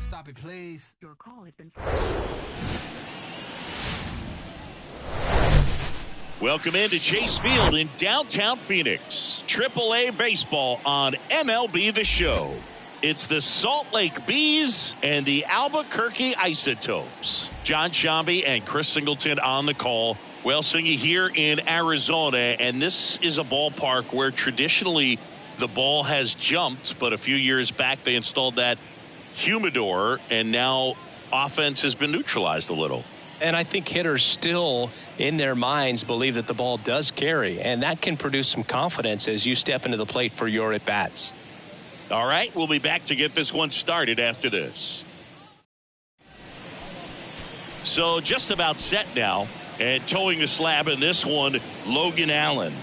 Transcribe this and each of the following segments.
Stop it, please. Your call has been. Welcome into Chase Field in downtown Phoenix. AAA baseball on MLB The Show. It's the Salt Lake Bees and the Albuquerque Isotopes. John Shambi and Chris Singleton on the call. Well, Singy here in Arizona, and this is a ballpark where traditionally the ball has jumped, but a few years back they installed that humidor, and now offense has been neutralized a little. And I think hitters still, in their minds, believe that the ball does carry, and that can produce some confidence as you step into the plate for your at-bats. All right, we'll be back to get this one started after this. So just about set now, and towing the slab in this one, Logan Allen.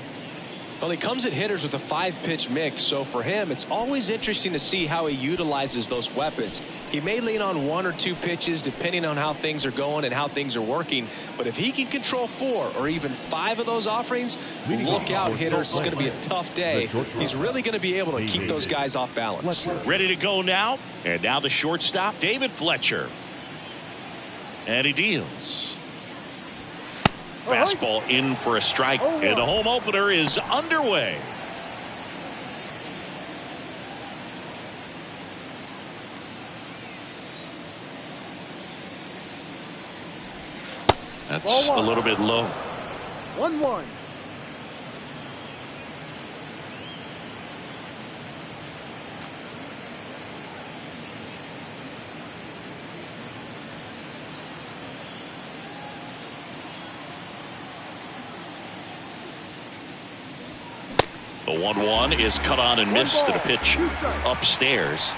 Well, he comes at hitters with a 5-pitch mix, so for him, it's always interesting to see how he utilizes those weapons. He may lean on 1 or 2 pitches depending on how things are going and how things are working, but if he can control 4 or even 5 of those offerings, look out, hitters. It's going to be a tough day. He's really going to be able to keep those guys off balance. Ready to go now, and now the shortstop, David Fletcher. And he deals. Fastball in for a strike, and the home opener is underway. That's a little bit low. 1-1. The 1-1 is cut on and missed to the pitch upstairs.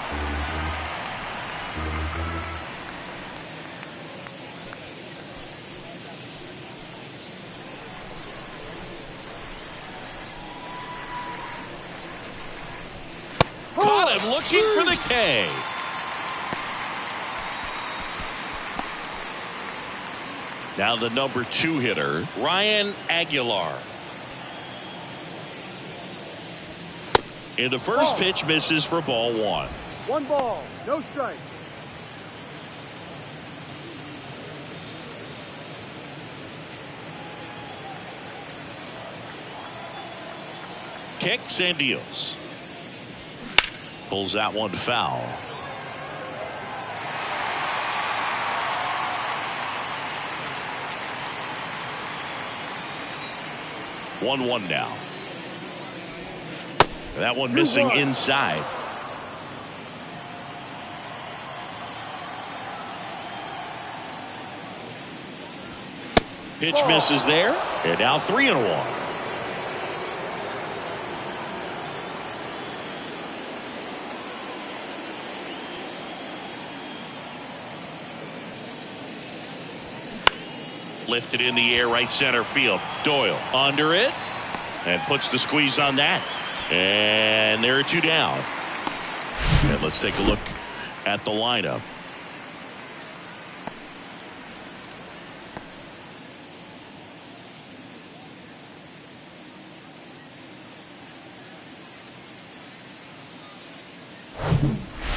Caught him looking for the K. Now the number 2 hitter, Ryan Aguilar. And the first pitch misses for ball 1. 1 ball, no strike. Kicks and deals. Pulls that one foul. One now. That one missing inside. Pitch misses there, and now 3-1. Lifted in the air, right center field. Doyle under it, and puts the squeeze on that. And there are 2 down. And let's take a look at the lineup.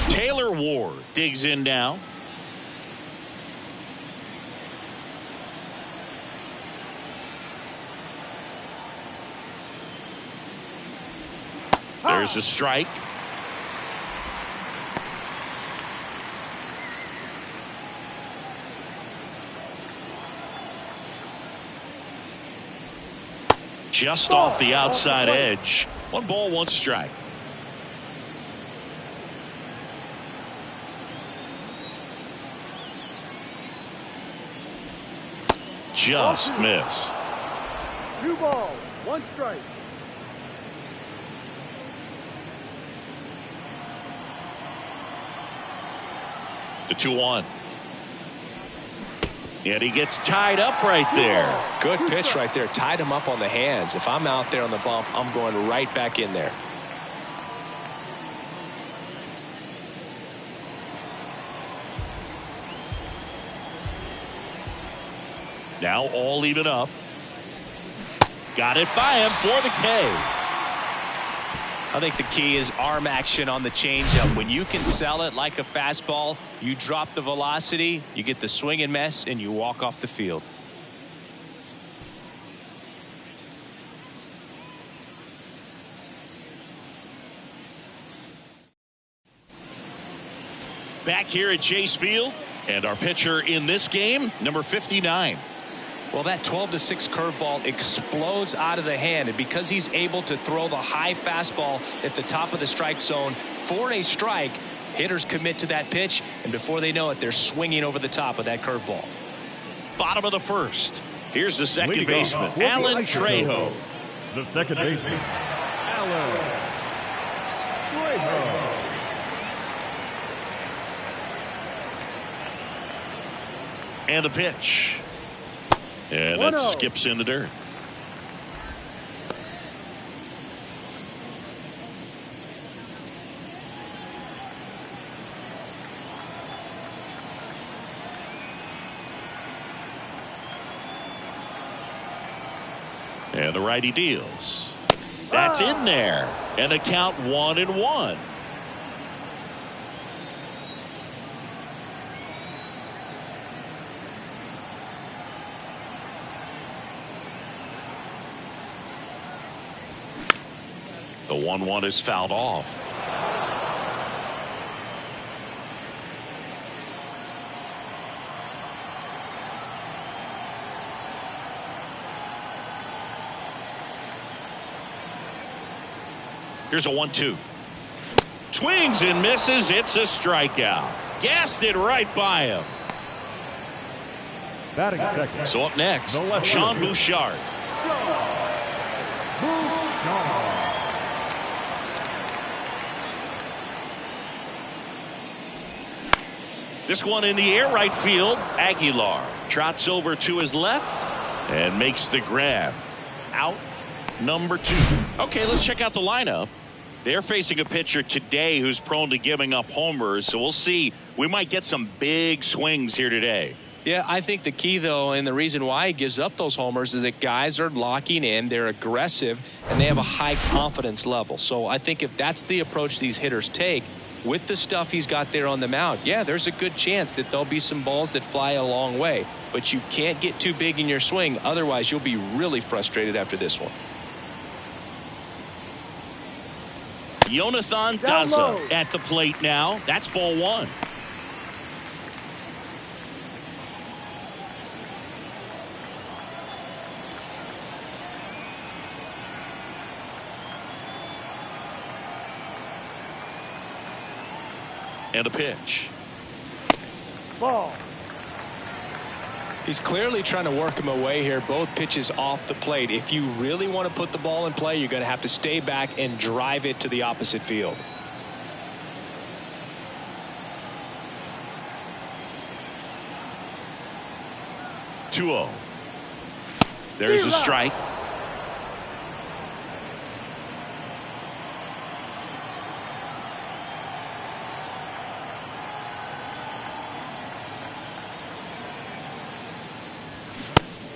Taylor Ward digs in now. There's a strike. Just off the outside edge. 1 ball, 1 strike. Just missed. 2 balls, 1 strike. The 2-1. And he gets tied up right there. Good pitch right there. Tied him up on the hands. If I'm out there on the bump, I'm going right back in there. Now all even up. Got it by him for the K. I think the key is arm action on the changeup. When you can sell it like a fastball, you drop the velocity, you get the swing and miss, and you walk off the field. Back here at Chase Field, and our pitcher in this game, number 59. Well, that 12-6 curveball explodes out of the hand, and because he's able to throw the high fastball at the top of the strike zone for a strike, hitters commit to that pitch, and before they know it, they're swinging over the top of that curveball. Bottom of the first. Here's the second baseman, Alan Trejo. The second baseman, Alan Trejo. And the pitch. And that skips in the dirt. And the righty deals. That's in there. And the count 1-1. The 1-1 is fouled off. Here's a 1-2. Swings and misses. It's a strikeout. Gassed it right by him. Batting second. So up next, Sean Bouchard. This one in the air right field. Aguilar trots over to his left and makes the grab. Out number 2. Okay, let's check out the lineup. They're facing a pitcher today who's prone to giving up homers, so we'll see. We might get some big swings here today. Yeah, I think the key, though, and the reason why he gives up those homers is that guys are locking in, they're aggressive, and they have a high confidence level. So I think if that's the approach these hitters take, with the stuff he's got there on the mound, yeah, there's a good chance that there'll be some balls that fly a long way. But you can't get too big in your swing, otherwise you'll be really frustrated after this one. Jonathan Daza at the plate now. That's ball 1. And a pitch. Ball. He's clearly trying to work him away here. Both pitches off the plate. If you really want to put the ball in play, you're going to have to stay back and drive it to the opposite field. Two-0. There's a strike.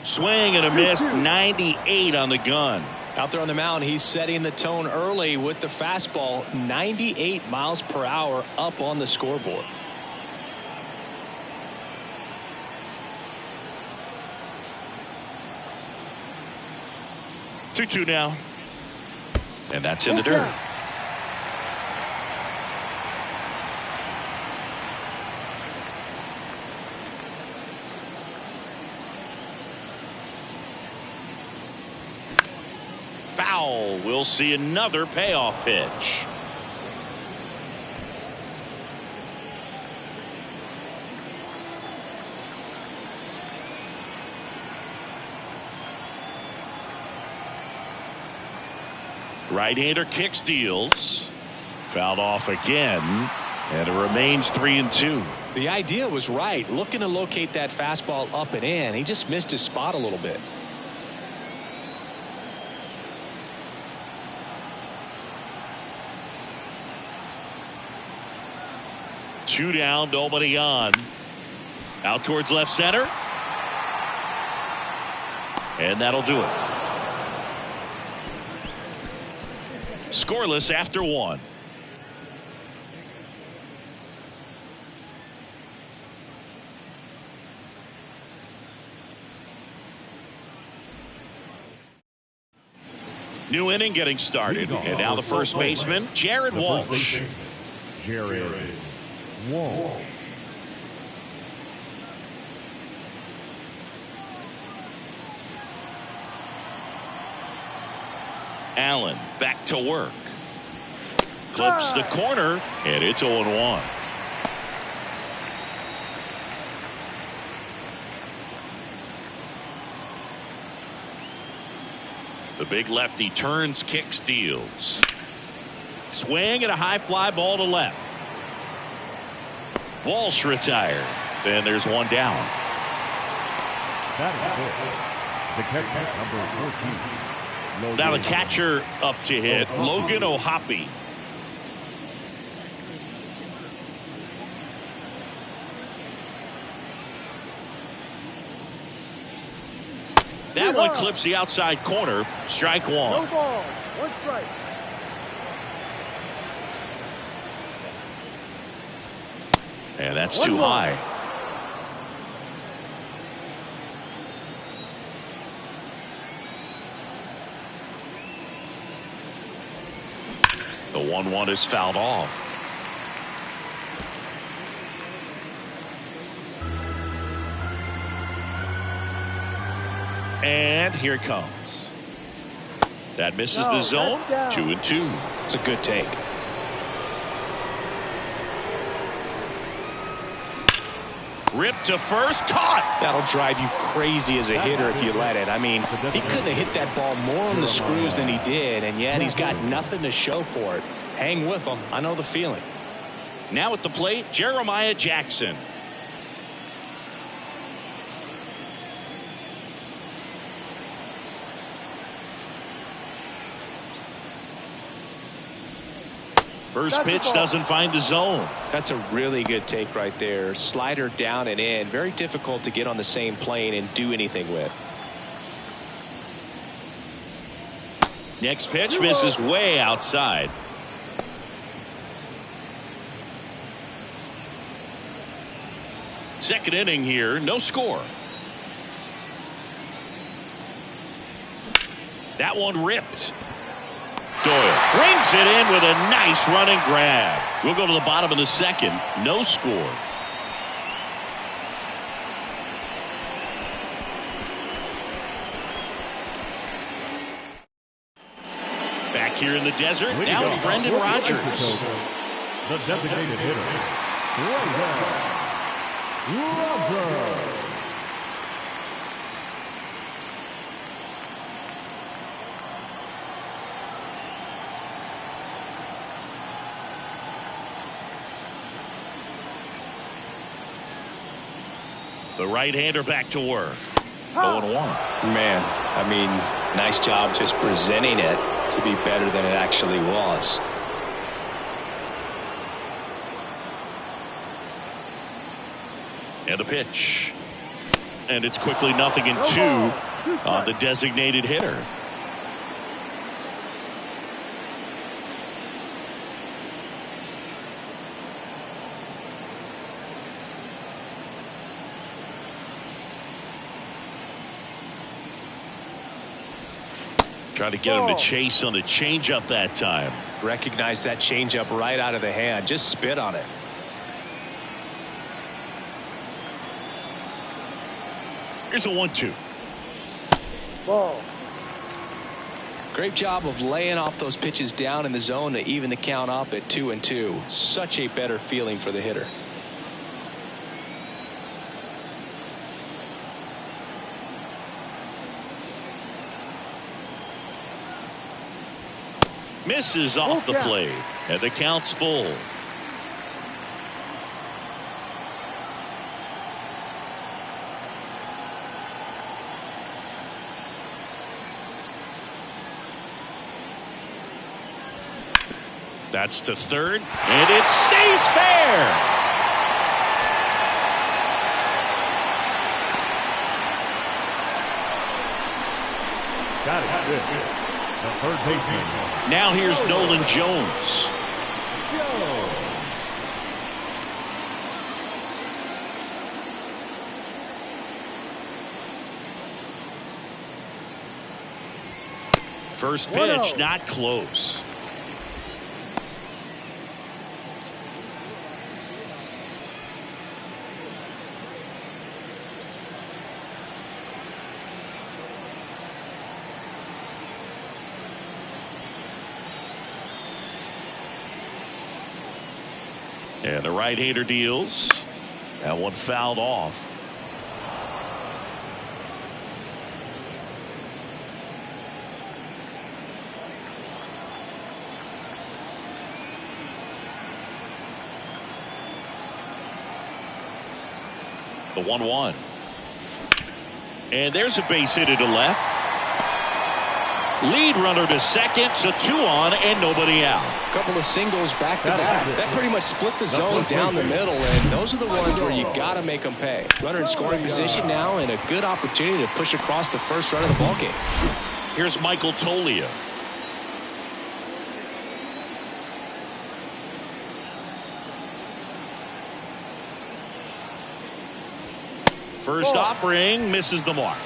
Swing and a miss. 98 on the gun. Out there on the mound, he's setting the tone early with the fastball. 98 miles per hour up on the scoreboard. Two now. And that's in the dirt. Foul. We'll see another payoff pitch. Right-hander kicks, deals. Fouled off again, and it remains 3-2. The idea was right. Looking to locate that fastball up and in. He just missed his spot a little bit. Two down, nobody on. Out towards left center. And that'll do it. Scoreless after 1. New inning getting started. And now the first baseman, Jared Walsh. Jared Walsh. Allen back to work. Clips the corner, and it's 0-1. The big lefty turns, kicks, deals. Swing and a high fly ball to left. Walsh retired. And there's one down. That is it. The catcher, number 14. Now the catcher up to hit, Logan O'Hoppe. That one clips the outside corner. Strike 1. No ball. 1 strike. And that's too high. The 1-1 is fouled off. And here it comes. That misses the zone. 2-2. It's a good take. Ripped to first, caught. That'll drive you crazy as a hitter if you let it. I mean, he couldn't have hit that ball more on the screws than he did, and yet he's got nothing to show for it. Hang with him. I know the feeling. Now at the plate, Jeremiah Jackson. First pitch doesn't find the zone. That's a really good take right there. Slider down and in. Very difficult to get on the same plane and do anything with. Next pitch misses way outside. Second inning here, no score. That one ripped. Doyle brings it in with a nice running grab. We'll go to the bottom of the second. No score. Back here in the desert, now it's Brendan Rodgers. The designated hitter, Rodgers. The right-hander back to work. 0-1. Man, I mean, nice job just presenting it to be better than it actually was. And a pitch. And it's quickly 0-2 on the designated hitter. Trying to get him to chase on the changeup that time. Recognize that changeup right out of the hand. Just spit on it. Here's a 1-2. Ball. Great job of laying off those pitches down in the zone to even the count up at 2-2. Such a better feeling for the hitter. Misses off the plate, and the count's full. That's to third, and it stays fair. Got it. Good. The third baseman. Now here's Nolan Jones. First pitch, not close. And the right-hander deals. That one fouled off. The 1-1. And there's a base hit to left. Lead runner to second, so 2 on and nobody out. A couple of singles back to back. That pretty much split the zone down the middle, and those are the ones where you got to make them pay. Runner in scoring position now, and a good opportunity to push across the first run of the ballgame. Here's Michael Tolia. First offering misses the mark.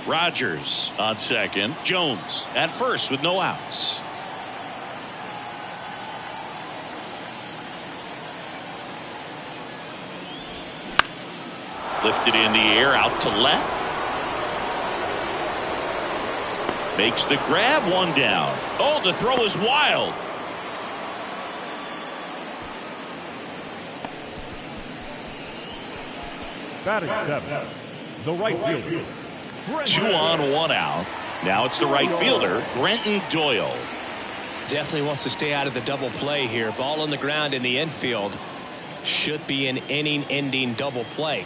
Rogers on second. Jones at first with no outs. Lifted in the air out to left. Makes the grab, one down. Oh, the throw is wild. Batting seven, the right fielder. 2 on, 1 out. Now it's the right fielder, Brenton Doyle. Definitely wants to stay out of the double play here. Ball on the ground in the infield. Should be an inning-ending double play.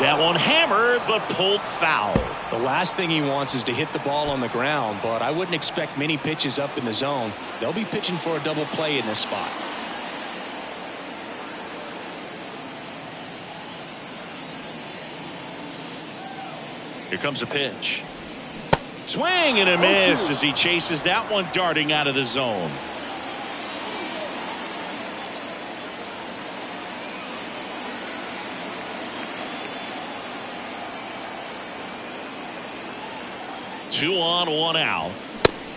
That one hammered, but pulled foul. The last thing he wants is to hit the ball on the ground, but I wouldn't expect many pitches up in the zone. They'll be pitching for a double play in this spot. Here comes a pitch. Swing and a miss as he chases that one darting out of the zone. Two on, 1 out.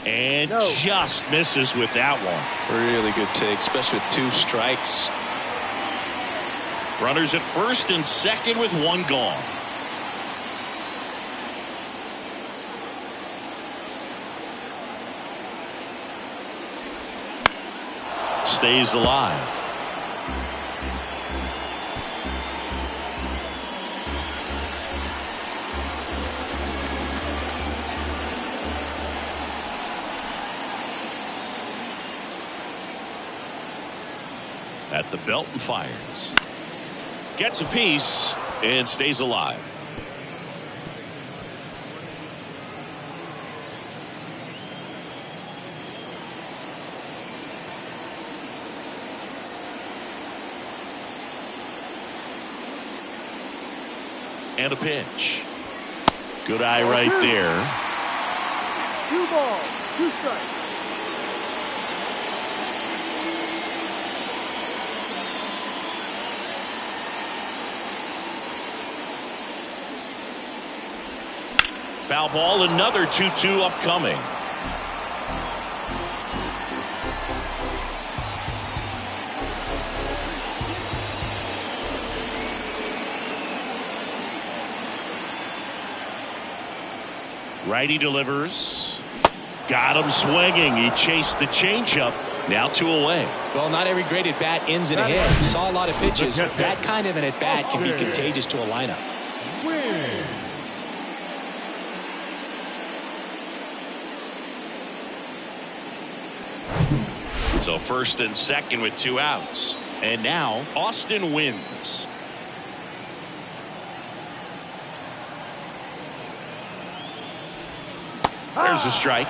And just misses with that one. Really good take, especially with 2 strikes. Runners at first and second with 1 gone. Stays alive. At the belt and fires. Gets a piece and stays alive. And a pitch. Good eye right there. 2 balls, 2 strikes. Foul ball, another 2-2 upcoming. Righty delivers. Got him swinging. He chased the changeup. Now 2 away. Well, not every great at bat ends in a hit. Saw a lot of pitches. That kind of an at bat can be contagious to a lineup. Win. So first and second with 2 outs. And now Austin wins. There's a strike.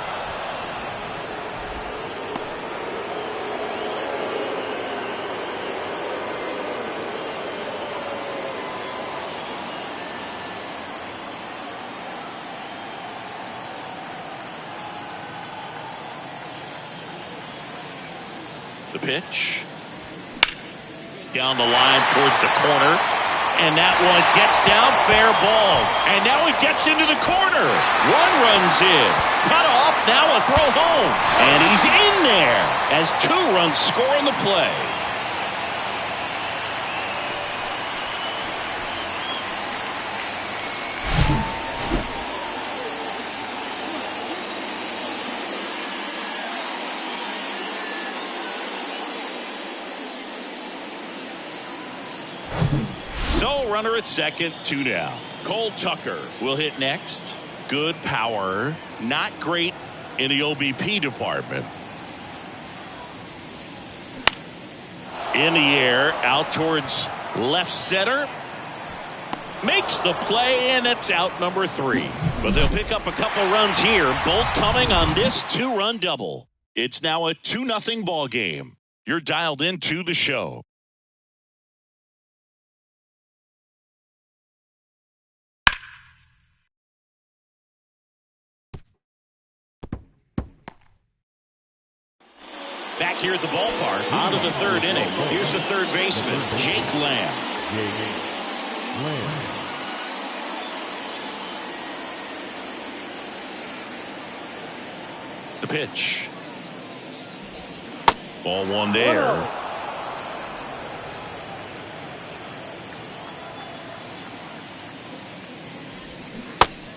The pitch. Down the line towards the corner. And that one gets down, fair ball. And now it gets into the corner. One runs in. Cut off, now a throw home. And he's in there as 2 runs score on the play. So, runner at second, 2 down. Cole Tucker will hit next. Good power, not great in the OBP department. In the air, out towards left center. Makes the play, and it's out number 3. But they'll pick up a couple runs here, both coming on this 2-run double. It's now a 2-0 ball game. You're dialed into the show. Back here at the ballpark, on to the 3rd inning. Here's the 3rd baseman, Jake Lamb. The pitch. Ball 1 there.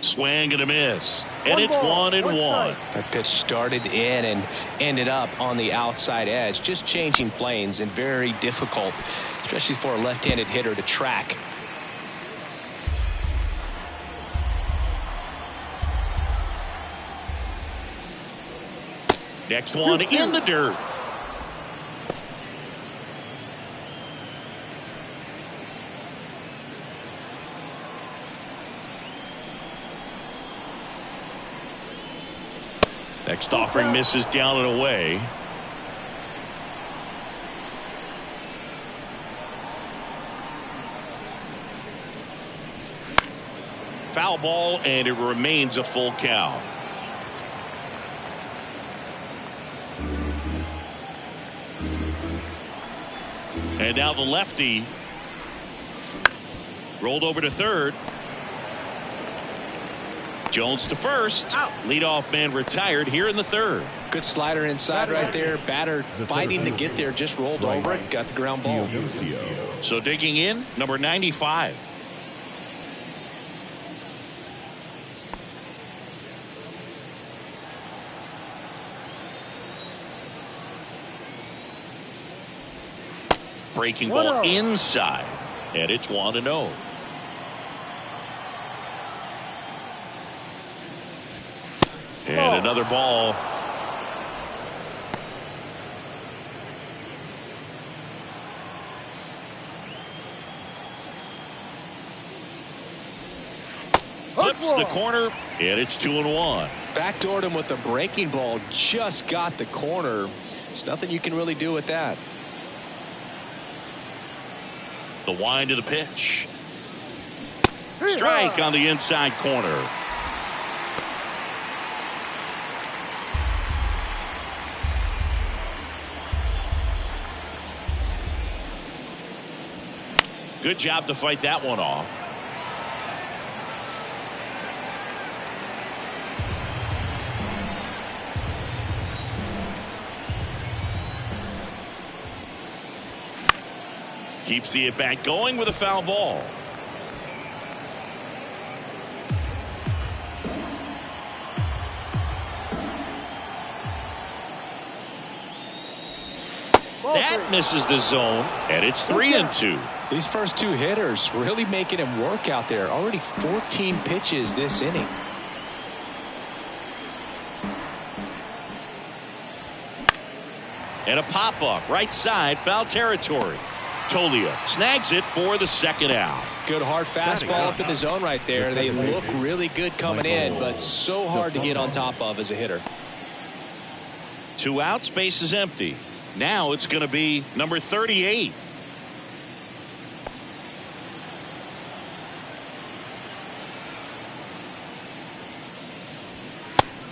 Swing and a miss. And it's 1-1. That pitch started in and ended up on the outside edge. Just changing planes and very difficult, especially for a left-handed hitter to track. Next one in the dirt. Next offering misses down and away. Foul ball, and it remains a full count. And now the lefty rolled over to third. Jones to first. Leadoff man retired here in the 3rd. Good slider inside right there. Batter fighting to get there, just rolled over it, got the ground ball. So digging in, number 95. Breaking ball inside, and it's 1-0. And another ball. Flips the corner, and it's 2-1. Backdoored him with the breaking ball. Just got the corner. There's nothing you can really do with that. The wind of the pitch. Strike on the inside corner. Good job to fight that one off. Keeps the at-bat going with a foul ball. That misses the zone, and it's 3-2. These first 2 hitters really making him work out there. Already 14 pitches this inning. And a pop-up right side, foul territory. Tolia snags it for the 2nd out. Good hard fastball up in the zone right there. They look really good coming in, but so hard to get on top of as a hitter. 2 outs, base is empty. Now it's going to be number 38.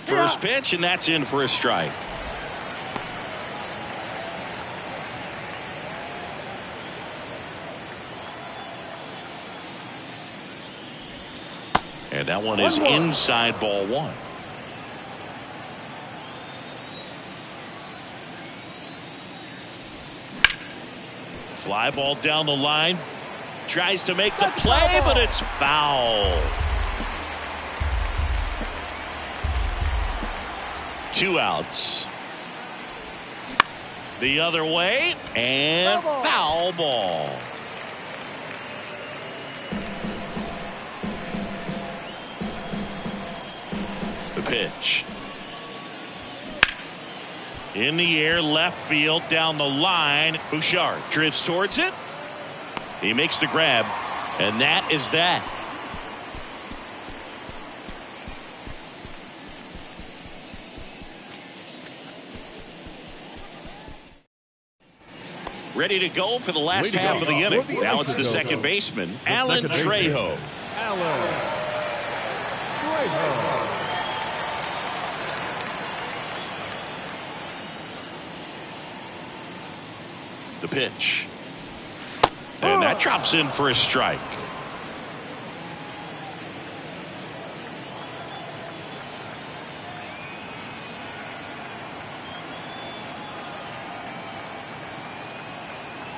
First pitch, and that's in for a strike. And that one is inside, ball 1. Fly ball down the line. Tries to make the play, but it's foul. 2 outs. The other way, and foul ball. The pitch. In the air, left field, down the line. Bouchard drifts towards it. He makes the grab, and that is that. Ready to go for the last half of the inning. Now it's the second baseman, Alan Trejo. The pitch. And that drops in for a strike.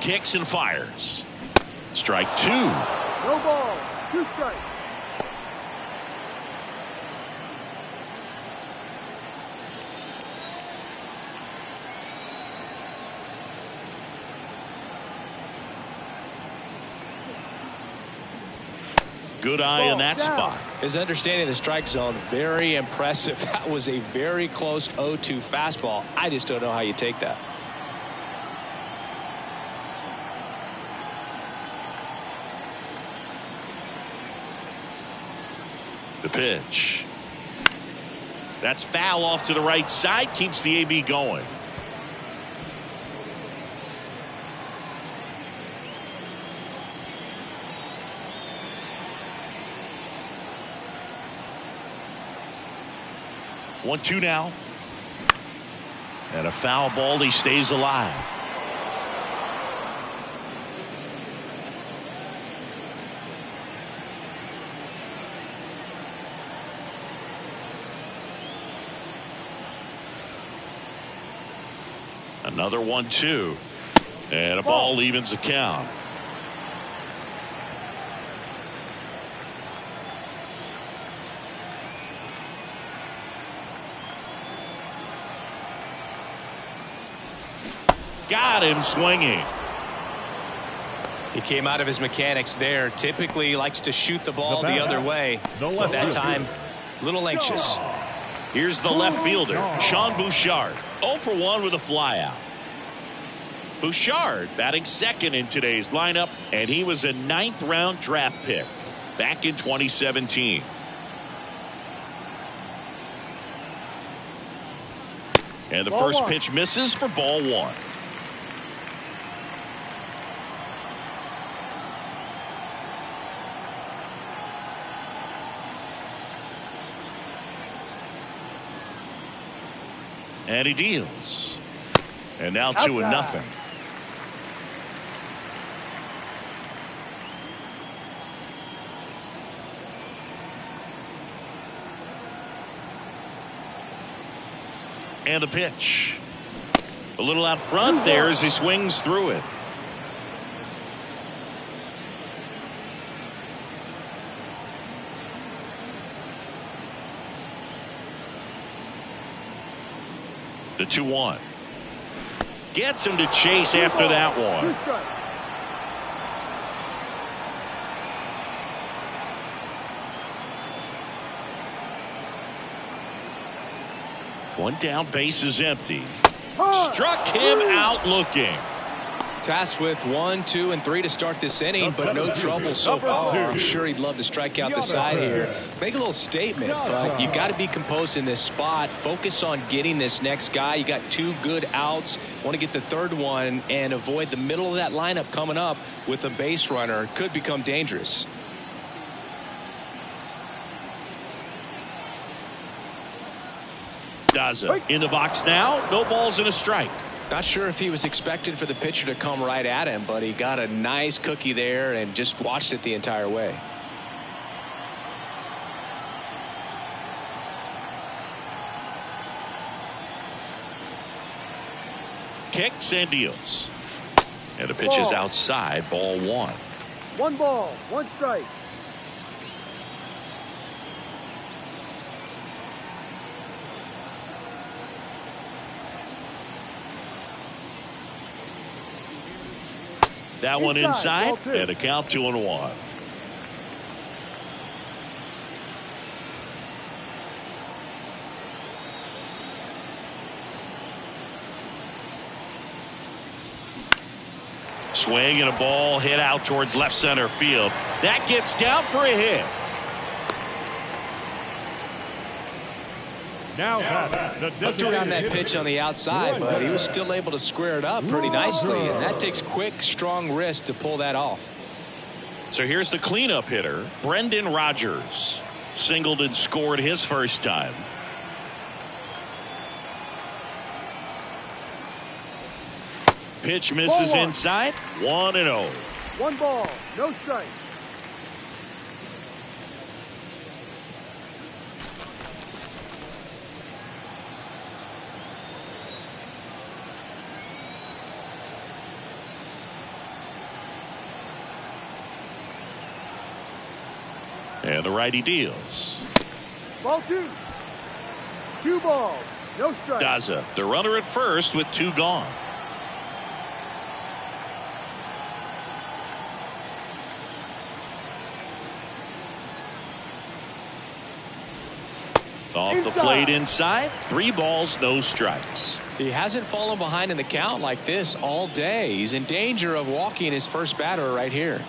Kicks and fires. Strike 2. No ball. 2 strikes. Good eye in that spot. His understanding of the strike zone, very impressive. That was a very close 0-2 fastball. I just don't know how you take that. The pitch. That's foul off to the right side. Keeps the AB going. One, 2 now. And a foul ball. He stays alive. Another 1-2. And a ball evens the count. Got him swinging. He came out of his mechanics there. Typically he likes to shoot the ball the other way. But that time, a little anxious. Here's the left fielder, Sean Bouchard. 0 for 1 with a flyout. Bouchard batting second in today's lineup, and he was a 9th round draft pick back in 2017. And the first pitch misses for ball 1. And he deals. And now 2-0. And the pitch. A little out front there as he swings through it. The 2-1. Gets him to chase after that one. One down, base is empty. Struck him out looking. Tasked with 1, 2, and 3 to start this inning, but no trouble so far. I'm sure he'd love to strike out the side here. Make a little statement, but you've got to be composed in this spot. Focus on getting this next guy. You got 2 good outs. Want to get the 3rd one and avoid the middle of that lineup coming up with a base runner. Could become dangerous. Daza in the box now. No balls and a strike. Not sure if he was expected for the pitcher to come right at him, but he got a nice cookie there and just watched it the entire way. Kicks and deals. And the pitch is outside. Ball 1. 1 ball, 1 strike. That one inside, and a count 2-1. Swing and a ball hit out towards left center field. That gets down for a hit. Now Hooked around that pitch on the outside, but he was still able to square it up pretty nicely, and that takes quick, strong wrist to pull that off. So here's the cleanup hitter, Brendan Rodgers. Singled and scored his first time. Pitch misses inside. 1-0. 1 ball, no strike. And the righty deals. Ball 2. 2 balls, no strike. Daza, the runner at first with 2 gone. Off the plate inside. 3 balls, no strikes. He hasn't fallen behind in the count like this all day. He's in danger of walking his first batter right here.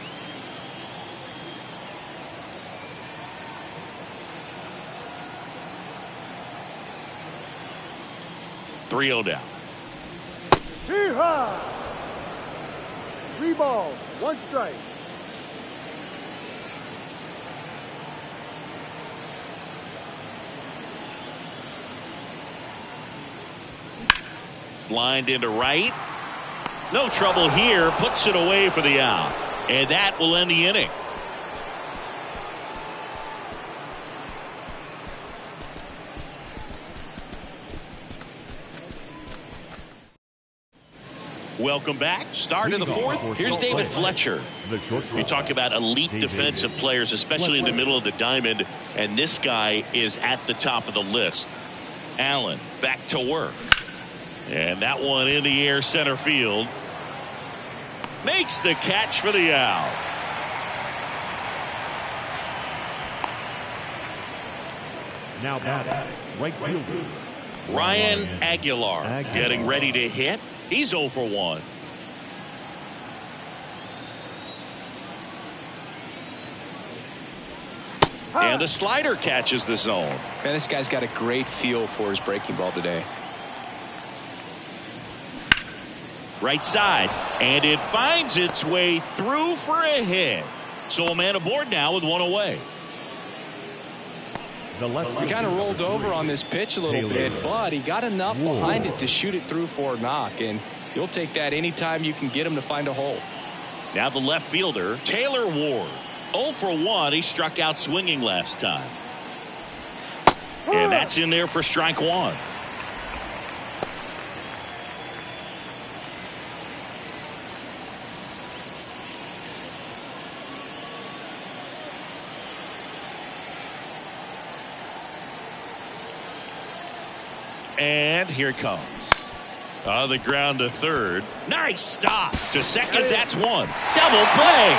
Three-0 down. Hee-haw! 3 balls, 1 strike. Lined into right. No trouble here. Puts it away for the out. And that will end the inning. Welcome back. Start of the 4th. Here's David Fletcher. You talk about elite defensive players, especially in the middle of the diamond, and this guy is at the top of the list. Allen back to work. And that one in the air center field. Makes the catch for the out. Now batting, right fielder Ryan Aguilar getting ready to hit. He's 0 for 1. And the slider catches the zone. Man, this guy's got a great feel for his breaking ball today. Right side, and it finds its way through for a hit. So a man aboard now with 1 away. He kind of rolled over on this pitch a little bit, but he got enough behind it to shoot it through for a knock, and you'll take that anytime you can get him to find a hole. Now the left fielder, Taylor Ward. 0 for 1. He struck out swinging last time. And that's in there for strike 1. And here it comes. On the ground to third. Nice stop. To second, that's 1. Double play.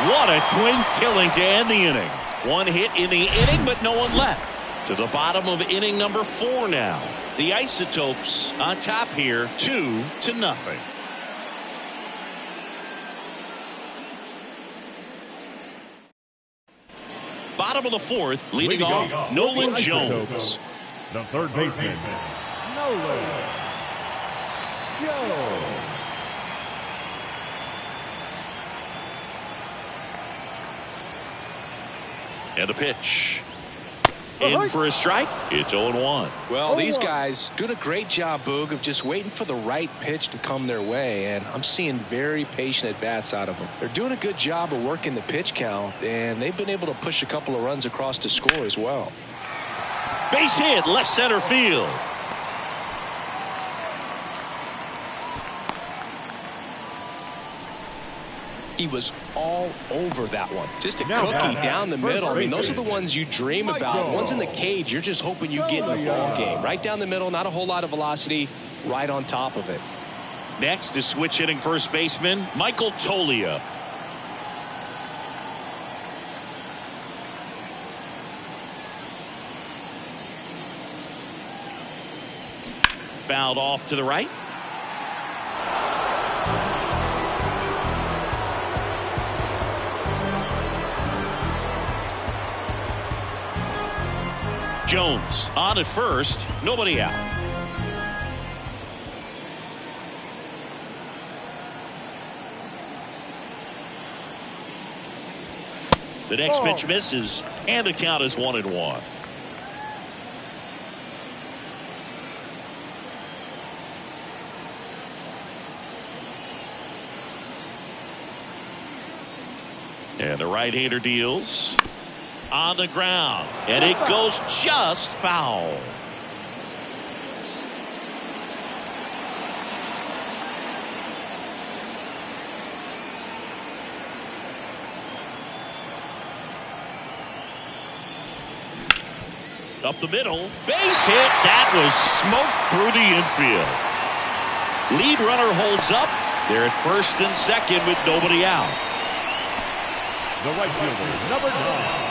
What a twin killing to end the inning. 1 hit in the inning, but no one left. To the bottom of inning number 4 now. The Isotopes on top here, 2-0. bottom of the fourth, leading off Nolan Jones. The third baseman, Nolan Jones. And a pitch. In for a strike. It's 0-1. Well, these guys doing a great job, Boog, of just waiting for the right pitch to come their way, and I'm seeing very patient at-bats out of them. They're doing a good job of working the pitch count, and they've been able to push a couple of runs across to score as well. Base hit, left center field. He was all over that one. Just a cookie down the middle. I mean, those are the ones you dream about. Ones in the cage, you're just hoping you get in the ball game. Right down the middle, not a whole lot of velocity, right on top of it. Next is switch hitting first baseman Michael Tolia. Fouled off to the right. Jones on at first, nobody out. The next pitch misses, and the count is 1-1. And the right-hander deals. On the ground, and it goes just foul. Up the middle, base hit. That was smoke through the infield. Lead runner holds up. They're at first and second with nobody out. The right fielder, number 9.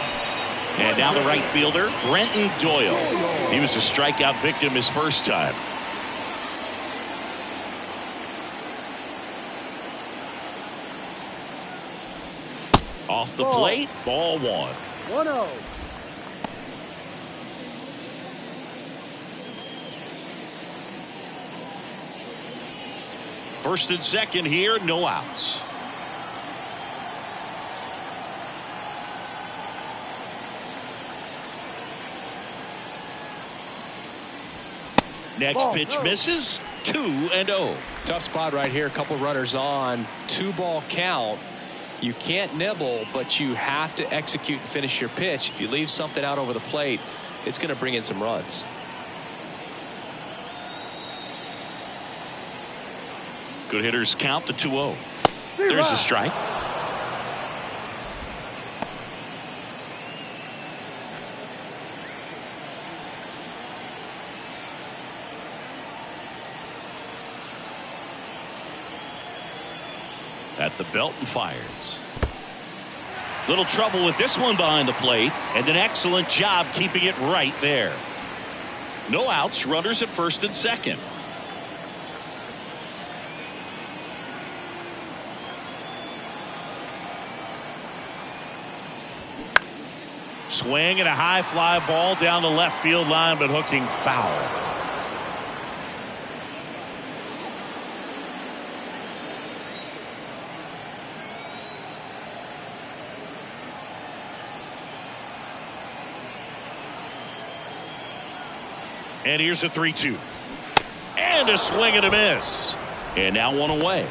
And now the right fielder, Brenton Doyle. He was a strikeout victim his first time. Off the plate, ball 1. 1-0. First and second here, no outs. Next pitch misses. 2-0. Tough spot right here. A couple runners on. 2-ball count. You can't nibble, but you have to execute and finish your pitch. If you leave something out over the plate, it's going to bring in some runs. Good hitters count the 2-0. There's a strike. At the belt and fires. Little trouble with this one behind the plate, and an excellent job keeping it right there. No outs, runners at first and second. Swing and a high fly ball down the left field line, but hooking foul. And here's a 3-2. And a swing and a miss. And now one away.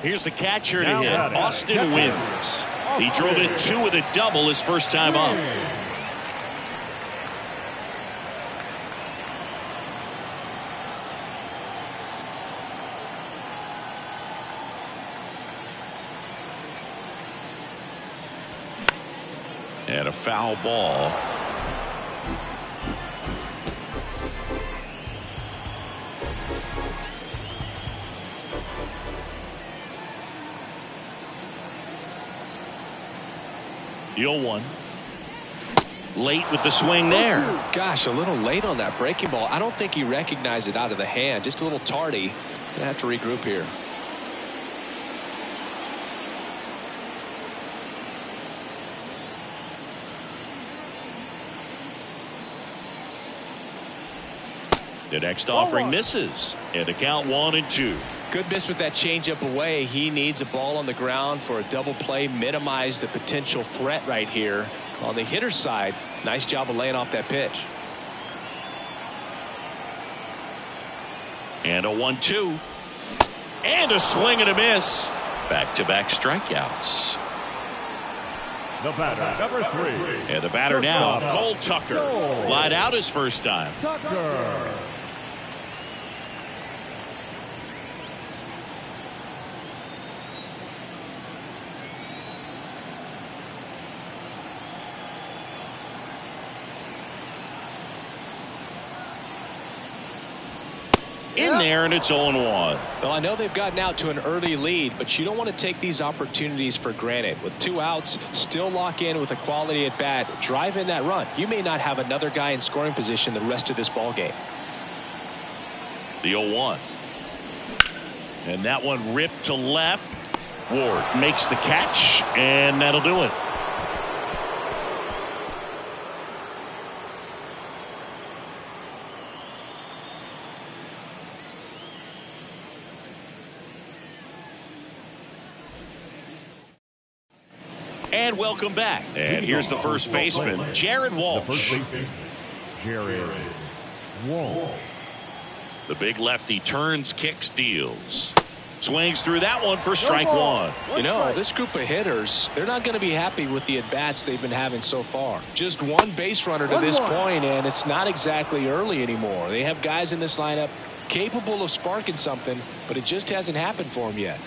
Here's the catcher to hit. Austin wins. He drove it 2 with a double his first time up. And a foul ball. The 0-1. Late with the swing there. Gosh, a little late on that breaking ball. I don't think he recognized it out of the hand. Just a little tardy. Gonna have to regroup here. The next offering misses. And the count 1-2. Good miss with that changeup away. He needs a ball on the ground for a double play. Minimize the potential threat right here. On the hitter's side, nice job of laying off that pitch. And a 1-2. And a swing and a miss. Back-to-back strikeouts. The batter, number 3. And the batter now, Cole Tucker. Flied out his first time. Tucker. In there, and it's 0-1. Well, I know they've gotten out to an early lead, but you don't want to take these opportunities for granted. With 2 outs, still lock in with a quality at bat, drive in that run. You may not have another guy in scoring position the rest of this ball game. The 0-1. And that one ripped to left. Ward makes the catch, and that'll do it. And welcome back. And here's the first baseman, Jared Walsh. The first baseman, Jared Walsh. The big lefty turns, kicks, deals. Swings through that one for strike 1. You know, this group of hitters, they're not going to be happy with the at-bats they've been having so far. Just one base runner to this point, and it's not exactly early anymore. They have guys in this lineup capable of sparking something, but it just hasn't happened for them yet.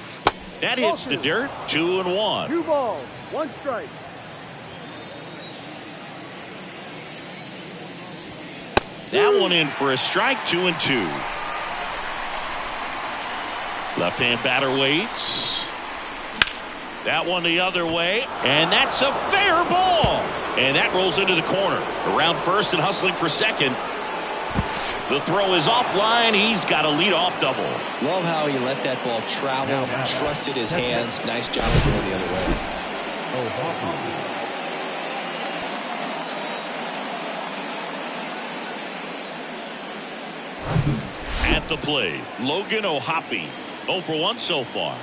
That hits the dirt. 2-1. 2 balls, 1 strike. That one in for a strike. 2-2. Left-hand batter waits. That one the other way, and that's a fair ball. And that rolls into the corner. Around first and hustling for second. The throw is offline. He's got a lead-off double. Love how he let that ball travel, trusted his hands. Nice job of going the other way. At the plate, Logan O'Hoppe. 0 for 1 so far.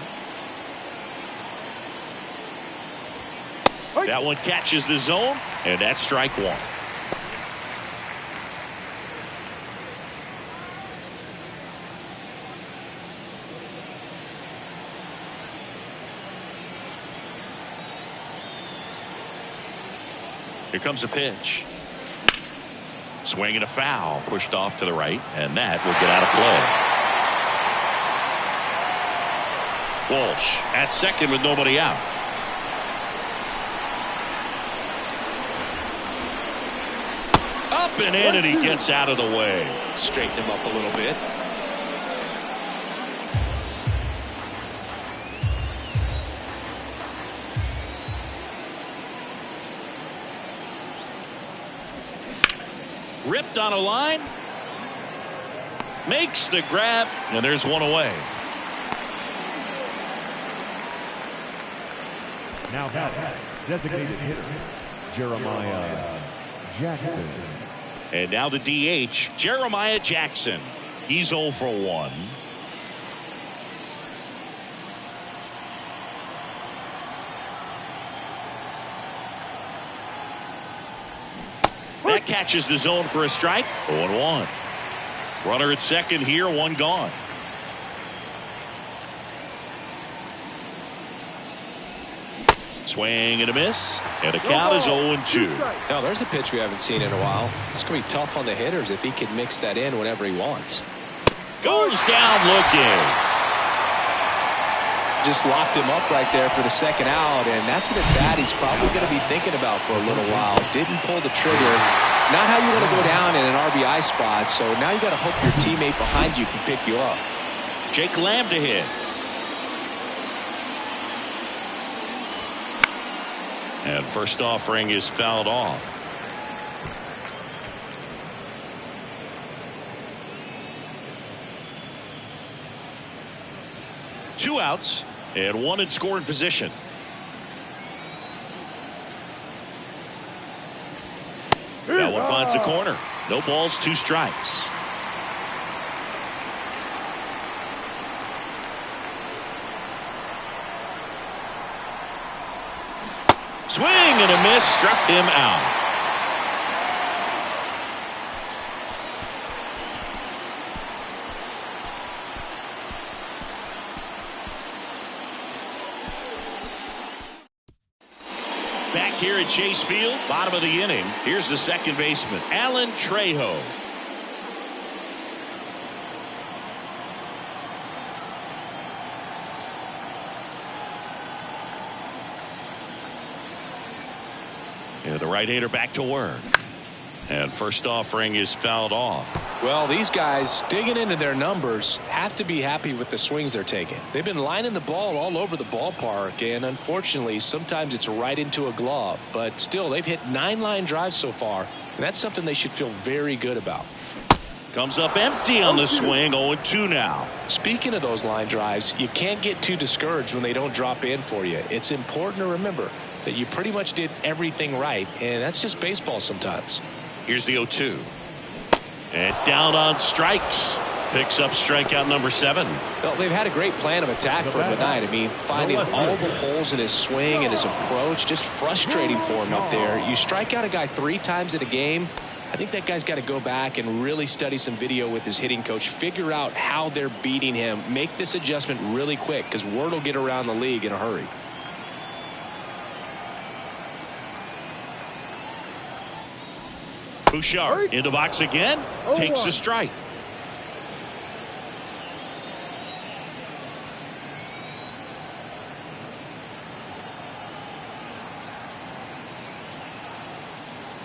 That one catches the zone, and that's strike 1. Here comes a pitch. Swing and a foul, pushed off to the right, and that will get out of play. Walsh at second with nobody out. Up and in, and he gets out of the way. Straighten him up a little bit. Ripped on a line. Makes the grab, and there's one away. Now batting, designated hitter, Jeremiah Jackson. And now the DH, Jeremiah Jackson. He's 0 for 1. That catches the zone for a strike. 0-1. Runner at second here, 1 gone. Swing and a miss, and the count is 0-2. Now there's a pitch we haven't seen in a while. It's going to be tough on the hitters if he can mix that in whenever he wants. Goes down looking. Just locked him up right there for the second out, and that's an at-bat he's probably going to be thinking about for a little while. Didn't pull the trigger. Not how you want to go down in an RBI spot, so now you got to hope your teammate behind you can pick you up. Jake Lamb to hit. And first offering is fouled off. Two outs and 1 in scoring position. That one finds the corner. No balls, 2 strikes. swing and a miss, struck him out. Back here at Chase Field, bottom of the inning. Here's the second baseman, Alan Trejo. And the right-hander back to work. And first offering is fouled off. Well, these guys digging into their numbers have to be happy with the swings they're taking. They've been lining the ball all over the ballpark, and unfortunately sometimes it's right into a glove, but still they've hit 9 line drives so far, and that's something they should feel very good about. Comes up empty on the swing. 0-2 now. Speaking of those line drives, you can't get too discouraged when they don't drop in for you. It's important to remember that you pretty much did everything right, and that's just baseball sometimes. Here's the 0-2. And down on strikes. Picks up strikeout number 7. Well, they've had a great plan of attack for him tonight. I mean, finding all the holes in his swing and his approach, just frustrating for him up there. You strike out a guy 3 times in a game, I think that guy's got to go back and really study some video with his hitting coach, figure out how they're beating him, make this adjustment really quick, because word will get around the league in a hurry. Bouchard in the box again, takes a strike.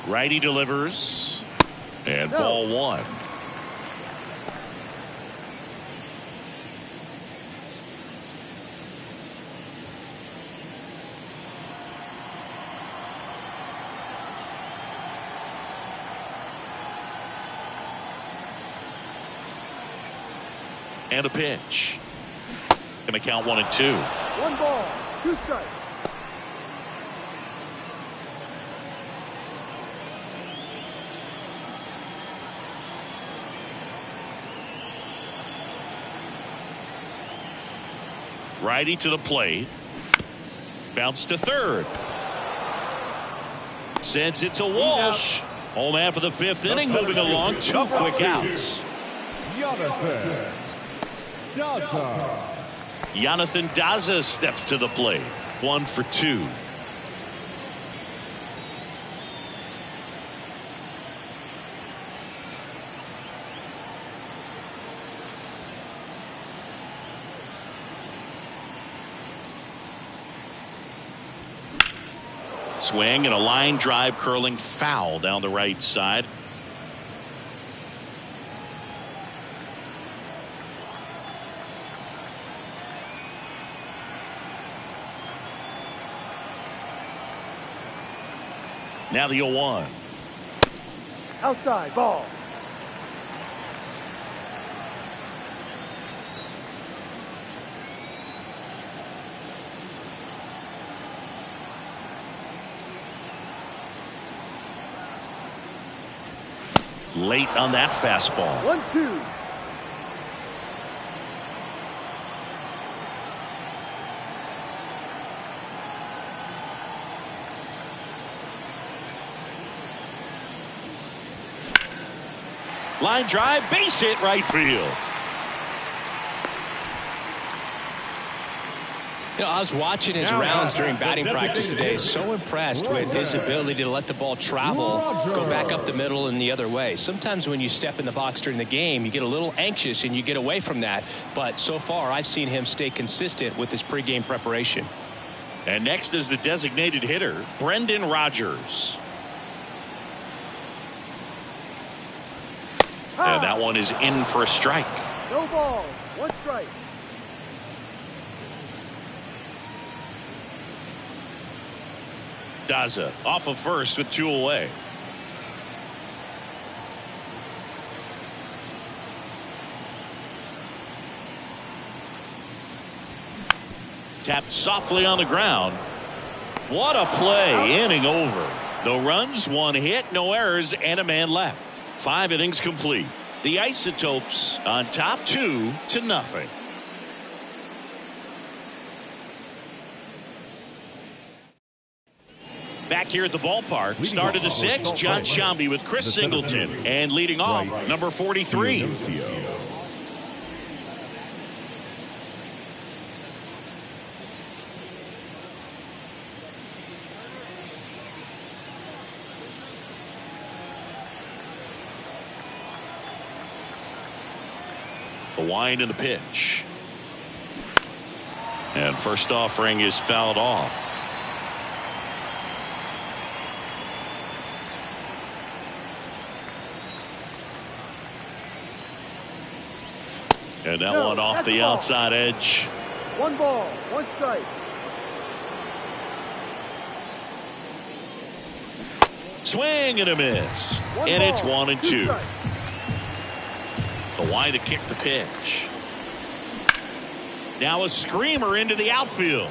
Righty delivers, and ball 1. And a pitch. Going to count 1-2. 1 ball, 2 strikes. Righty to the plate. Bounce to third. Sends it to Walsh. Home after the 5th inning. Moving along. 2 quick outs. Jonathan Daza steps to the plate. 1 for 2. Swing and a line drive curling foul down the right side. Now the 0-1. Outside ball. Late on that fastball. 1-2. Line drive, base hit, right field. You know, I was watching his rounds during batting practice today. So impressed with his ability to let the ball travel, go back up the middle and the other way. Sometimes when you step in the box during the game, you get a little anxious and you get away from that. But so far, I've seen him stay consistent with his pregame preparation. And next is the designated hitter, Brendan Rodgers. And that one is in for a strike. No ball, 1 strike. Daza off of first with 2 away. Tapped softly on the ground. What a play. Inning over. No runs, 1 hit, no errors, and a man left. 5 innings complete. The Isotopes on top 2-0. Back here at the ballpark, start of the sixth, John Sciambi with Chris Singleton. And leading off, number 43. The wind and the pitch. And first offering is fouled off. And that one off the outside edge. 1 ball, 1 strike. Swing and a miss. And it's 1-2. The wind to kick the pitch. Now a screamer into the outfield.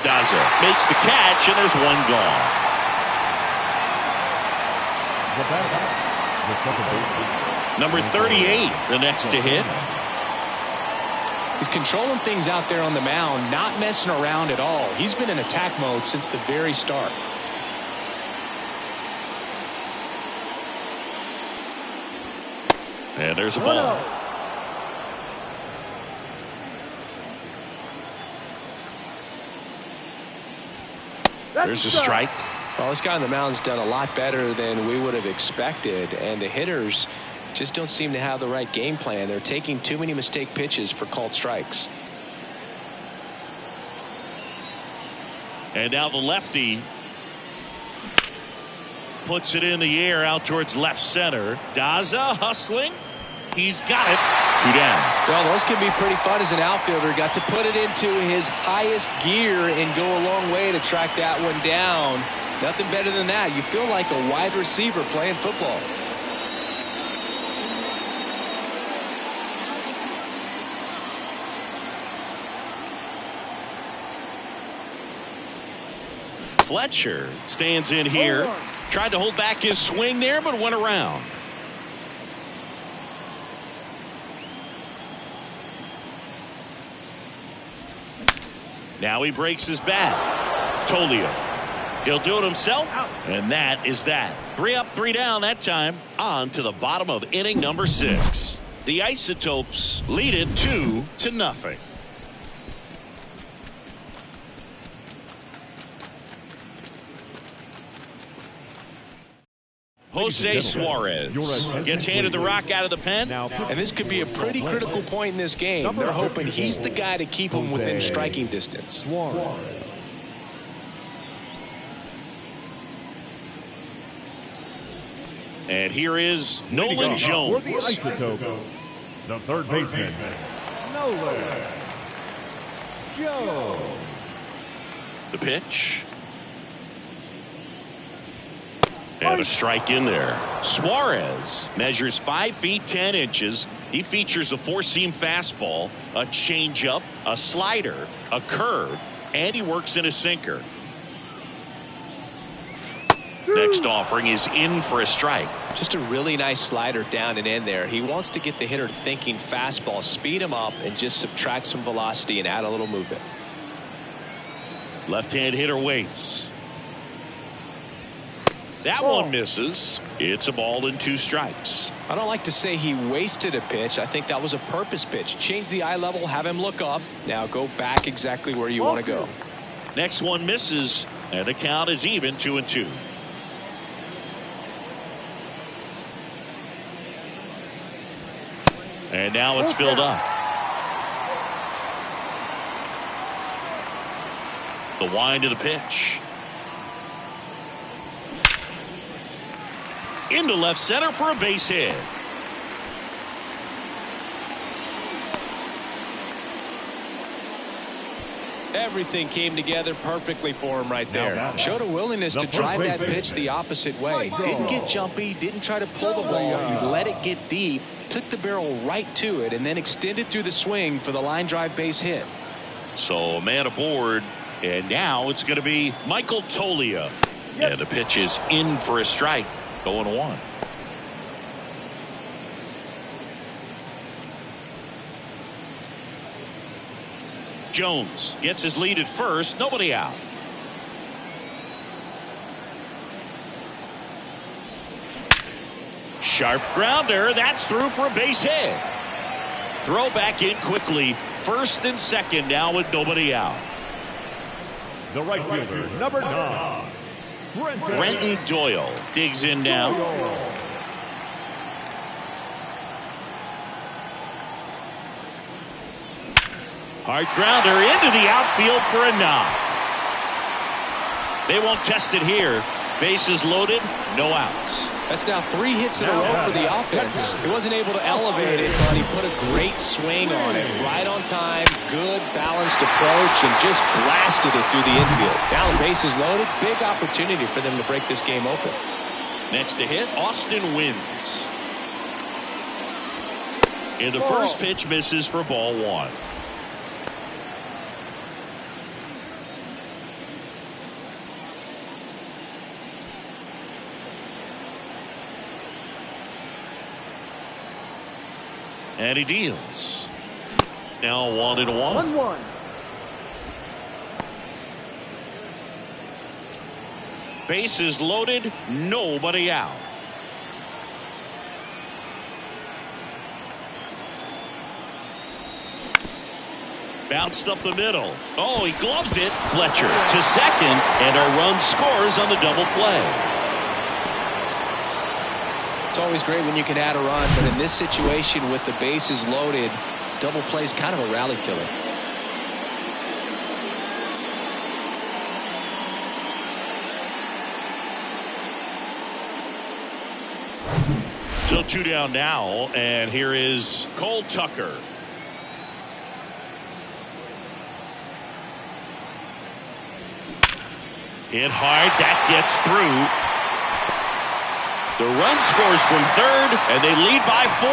Daza makes the catch, and there's one gone. Number 38, the next to hit. He's controlling things out there on the mound, not messing around at all. He's been in attack mode since the very start. And there's a ball. There's a strike. Well, this guy on the mound's done a lot better than we would have expected, and the hitters just don't seem to have the right game plan. They're taking too many mistake pitches for called strikes. And now the lefty puts it in the air out towards left center. Daza hustling. He's got it. 2 down. Well, those can be pretty fun as an outfielder. Got to put it into his highest gear and go a long way to track that one down. Nothing better than that. You feel like a wide receiver playing football. Fletcher stands in here. Tried to hold back his swing there, but went around. Now he breaks his bat. Tolia. He'll do it himself, and that is that. 3 up, 3 down that time. On to the bottom of inning number 6. The Isotopes lead it 2-0. Jose Suarez gets handed the rock out of the pen. And this could be a pretty critical point in this game. They're hoping he's the guy to keep him within striking distance. And here is Nolan Jones. For the Isotopes, the third baseman, Nolan Jones. The pitch. And a strike in there. Suarez measures 5 feet 10 inches. He features a 4-seam fastball, a changeup, a slider, a curve, and he works in a sinker. Next offering is in for a strike. Just a really nice slider down and in there. He wants to get the hitter thinking fastball, speed him up, and just subtract some velocity and add a little movement. Left-hand hitter waits. That one misses. It's a ball and 2 strikes. I don't like to say he wasted a pitch. I think that was a purpose pitch. Change the eye level, have him look up. Now go back exactly where you want to go. Next one misses, and the count is even 2-2. And now it's filled up. The wind of the pitch. Into left center for a base hit. Everything came together perfectly for him right there. Showed a willingness to drive that pitch the opposite way. Didn't get jumpy, didn't try to pull the ball. He let it get deep, took the barrel right to it, and then extended through the swing for the line drive base hit. So a man aboard, and now it's going to be Michael Tolia. And the pitch is in for a strike. 0-1. Jones gets his lead at first. Nobody out. sharp grounder. That's through for a base hit. Throw back in quickly. First and second now with nobody out. The right fielder, number 9, Brenton Doyle digs in now. Hard grounder into the outfield for a knock. They won't test it here. Bases loaded, no outs. That's now 3 hits in a row for the offense. He wasn't able to elevate it, but he put a great swing on it. Right on time, good balanced approach, and just blasted it through the infield. Now the bases loaded, big opportunity for them to break this game open. Next to hit, Austin wins. And the first pitch misses for ball 1. And he deals. Now 1-1. 1-1. Bases loaded, nobody out. Bounced up the middle. Oh, he gloves it. Fletcher to second, and a run scores on the double play. It's always great when you can add a run, but in this situation with the bases loaded, double play is kind of a rally killer. So 2 down now, and here is Cole Tucker. Hit hard, that gets through. The run scores from third, and they lead by 4.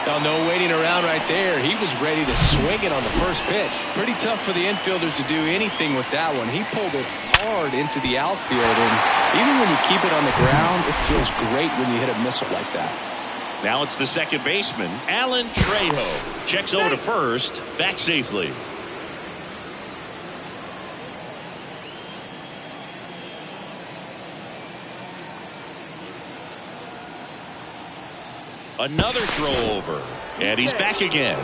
Now, no waiting around right there. He was ready to swing it on the first pitch. Pretty tough for the infielders to do anything with that one. He pulled it hard into the outfield, and even when you keep it on the ground, it feels great when you hit a missile like that. Now it's the second baseman, Alan Trejo. Checks over to first, back safely. Another throw over, and he's back again.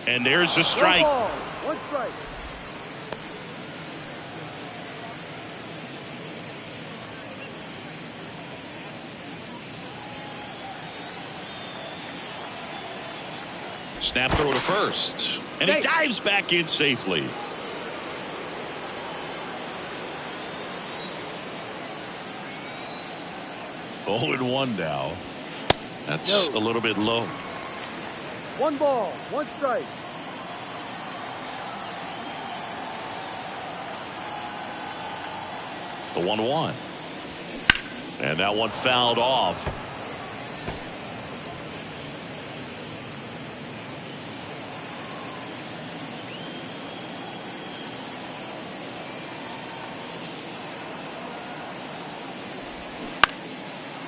And there's a strike. 1 strike. Snap throw to first. And he dives back in safely. Oh, 0-1 now. That's a little bit low. 1 ball, 1 strike. The 1-1. And that one fouled off.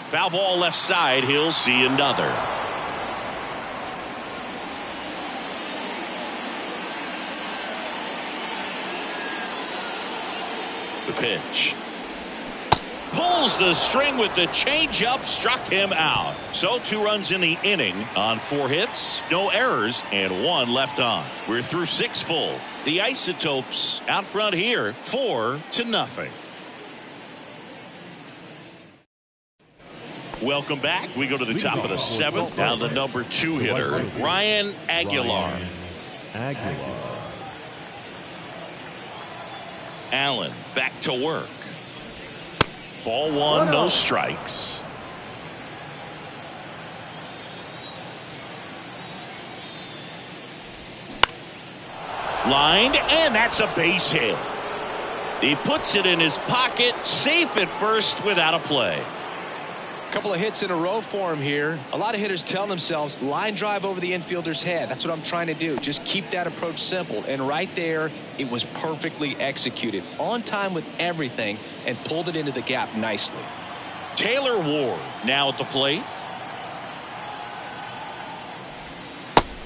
Foul ball left side. He'll see another. The pitch. Pulls the string with the changeup, struck him out. So 2 runs in the inning on 4 hits, no errors, and 1 left on. We're through 6 full. The Isotopes out front here, 4-0. Welcome back. We go to the top of the 7th. Down the number 2 hitter, Ryan Aguilar. Allen back to work. Ball 1, no strikes. Lined, and that's a base hit. He puts it in his pocket, safe at first without a play. Couple of hits in a row for him here. A lot of hitters tell themselves line drive over the infielder's head. That's what I'm trying to do. Just keep that approach simple. And right there, it was perfectly executed. On time with everything and pulled it into the gap nicely. Taylor Ward now at the plate.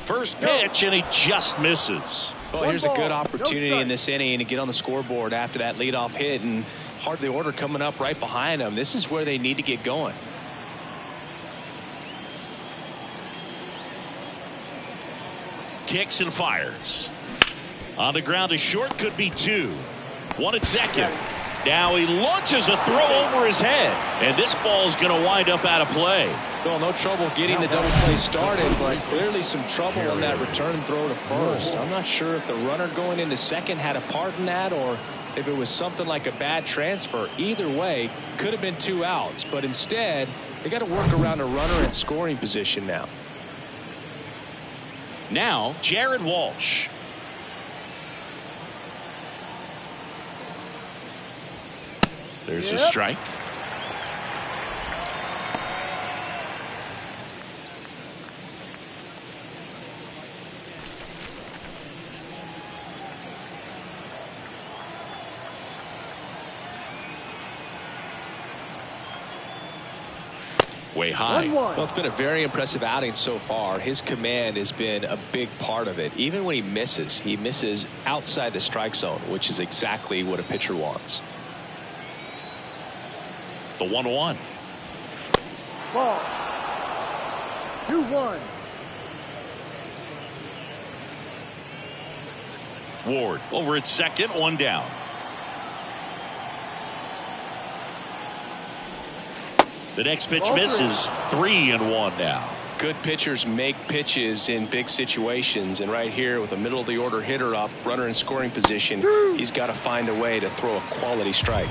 First pitch, and he just misses. Well, here's a good opportunity in this inning to get on the scoreboard after that leadoff hit, and heart of the order coming up right behind them. This is where they need to get going. Kicks and fires. On the ground to short, could be two. One at second. Now he launches a throw over his head, and this ball is going to wind up out of play. Well, no trouble getting the double play started, but clearly some trouble on that return throw to first. I'm not sure if the runner going into second had a part in that or if it was something like a bad transfer. Either way, could have been 2 outs, but instead they got to work around a runner in scoring position now. Now, Jared Walsh. There's a strike. Way high. Well, it's been a very impressive outing so far. His command has been a big part of it. Even when he misses outside the strike zone, which is exactly what a pitcher wants. The 1-1. Ball. 2-1. Ward over at second, one down. The next pitch misses. 3-1 now. Good pitchers make pitches in big situations, and right here with a middle of the order hitter up, runner in scoring position, he's got to find a way to throw a quality strike.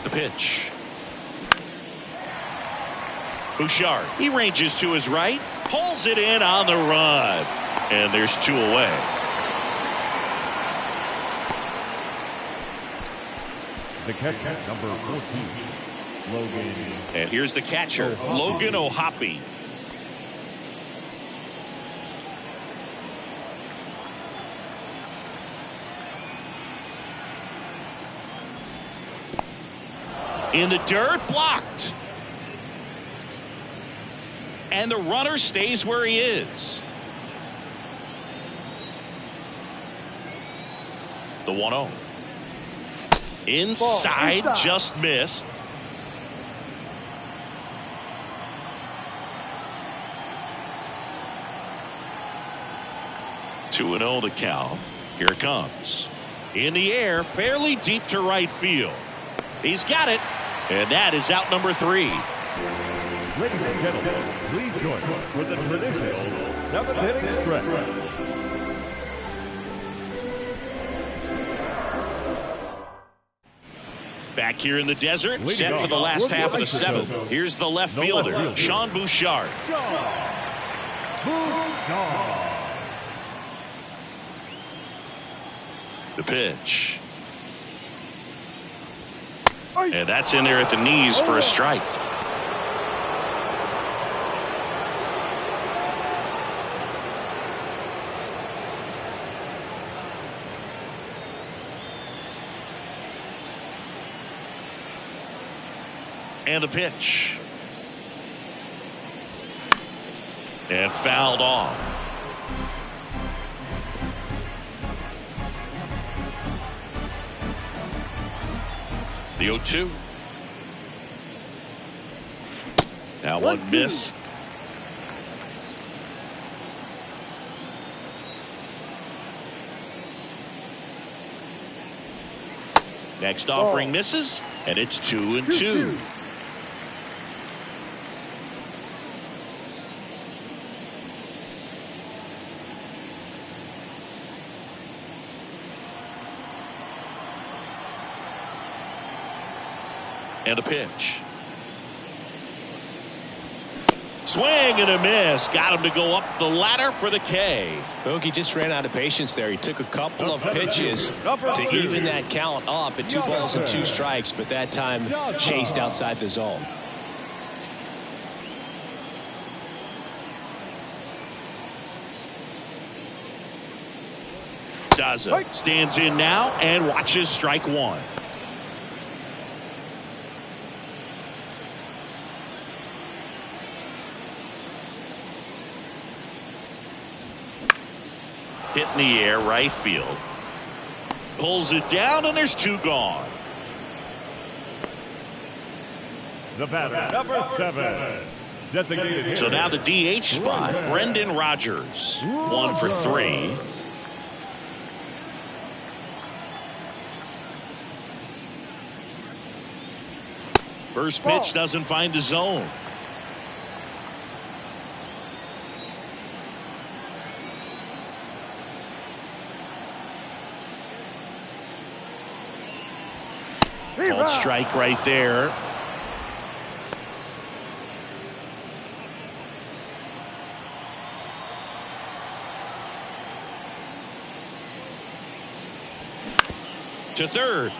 The pitch. Bouchard, he ranges to his right, pulls it in on the run, and there's 2 away. The catcher, number 14, Logan. And here's the catcher, Logan O'Hoppe. In the dirt, blocked. And the runner stays where he is. The 1-0. Inside, just missed. Two and 0 to count. Here it comes. In the air, fairly deep to right field. He's got it. And that is out number 3. Ladies and gentlemen, please join us for the traditional 7th-inning stretch. Back here in the desert, set for the last half of the 7th. Here's the left fielder, Sean Bouchard. The pitch. And that's in there at the knees for a strike. And the pitch. And fouled off. The 0-2. Now one missed. Next offering misses, and it's 2-2. And a pitch. Swing and a miss. Got him to go up the ladder for the K. Bogey just ran out of patience there. He took a couple of pitches to even that count up at 2 balls and 2 strikes, but that time chased outside the zone. Daza stands in now and watches strike 1. Hit in the air, right field. Pulls it down, and there's 2 gone. The batter, number 7. Designated So now the DH spot, Brendan Rodgers. 1 for 3. First pitch doesn't find the zone. Called strike right there. To third.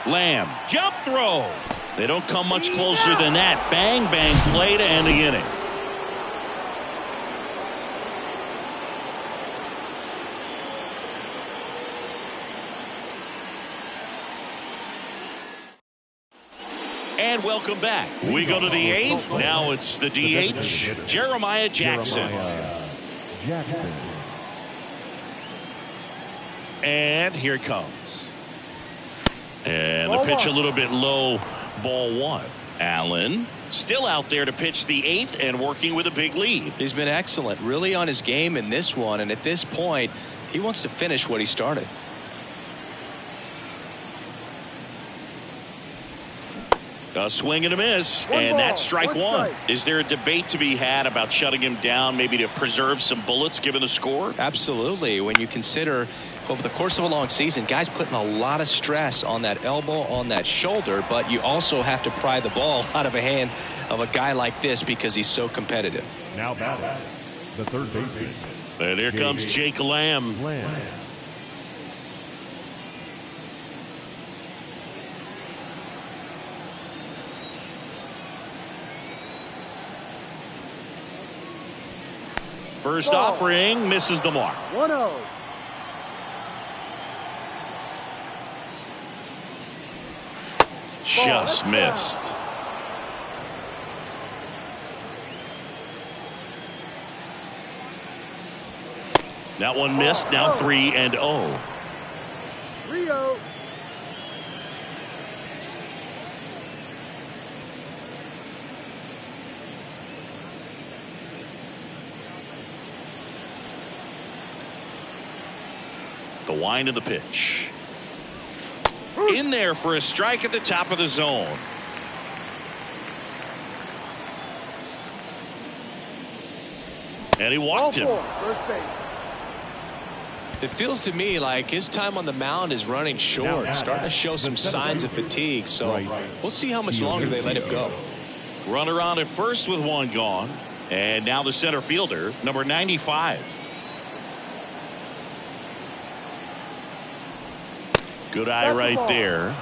Lamb, jump throw. They don't come much closer than that. Bang, bang play to end the inning. And welcome back. We go to the 8th. Now it's the DH, Jeremiah Jackson. And here it comes. And the pitch a little bit low, ball 1. Allen still out there to pitch the 8th and working with a big lead. He's been excellent, really on his game in this one. And at this point, he wants to finish what he started. A swing and a miss, and that's strike 1. Is there a debate to be had about shutting him down, maybe to preserve some bullets given the score? Absolutely. When you consider over the course of a long season, guys putting a lot of stress on that elbow, on that shoulder, but you also have to pry the ball out of a hand of a guy like this because he's so competitive. Now batting, the third baseman. And here comes Jake Lamb. First offering misses the mark. 1-0. Just missed. That one missed. Now 3-0. 3-0. The wind of the pitch. In there for a strike at the top of the zone. And he walked him. First base. It feels to me like his time on the mound is running short, starting to show some signs of fatigue. So we'll see how much longer they let him go. Runner on at first with 1 gone. And now the center fielder, number 95. Good eye right there.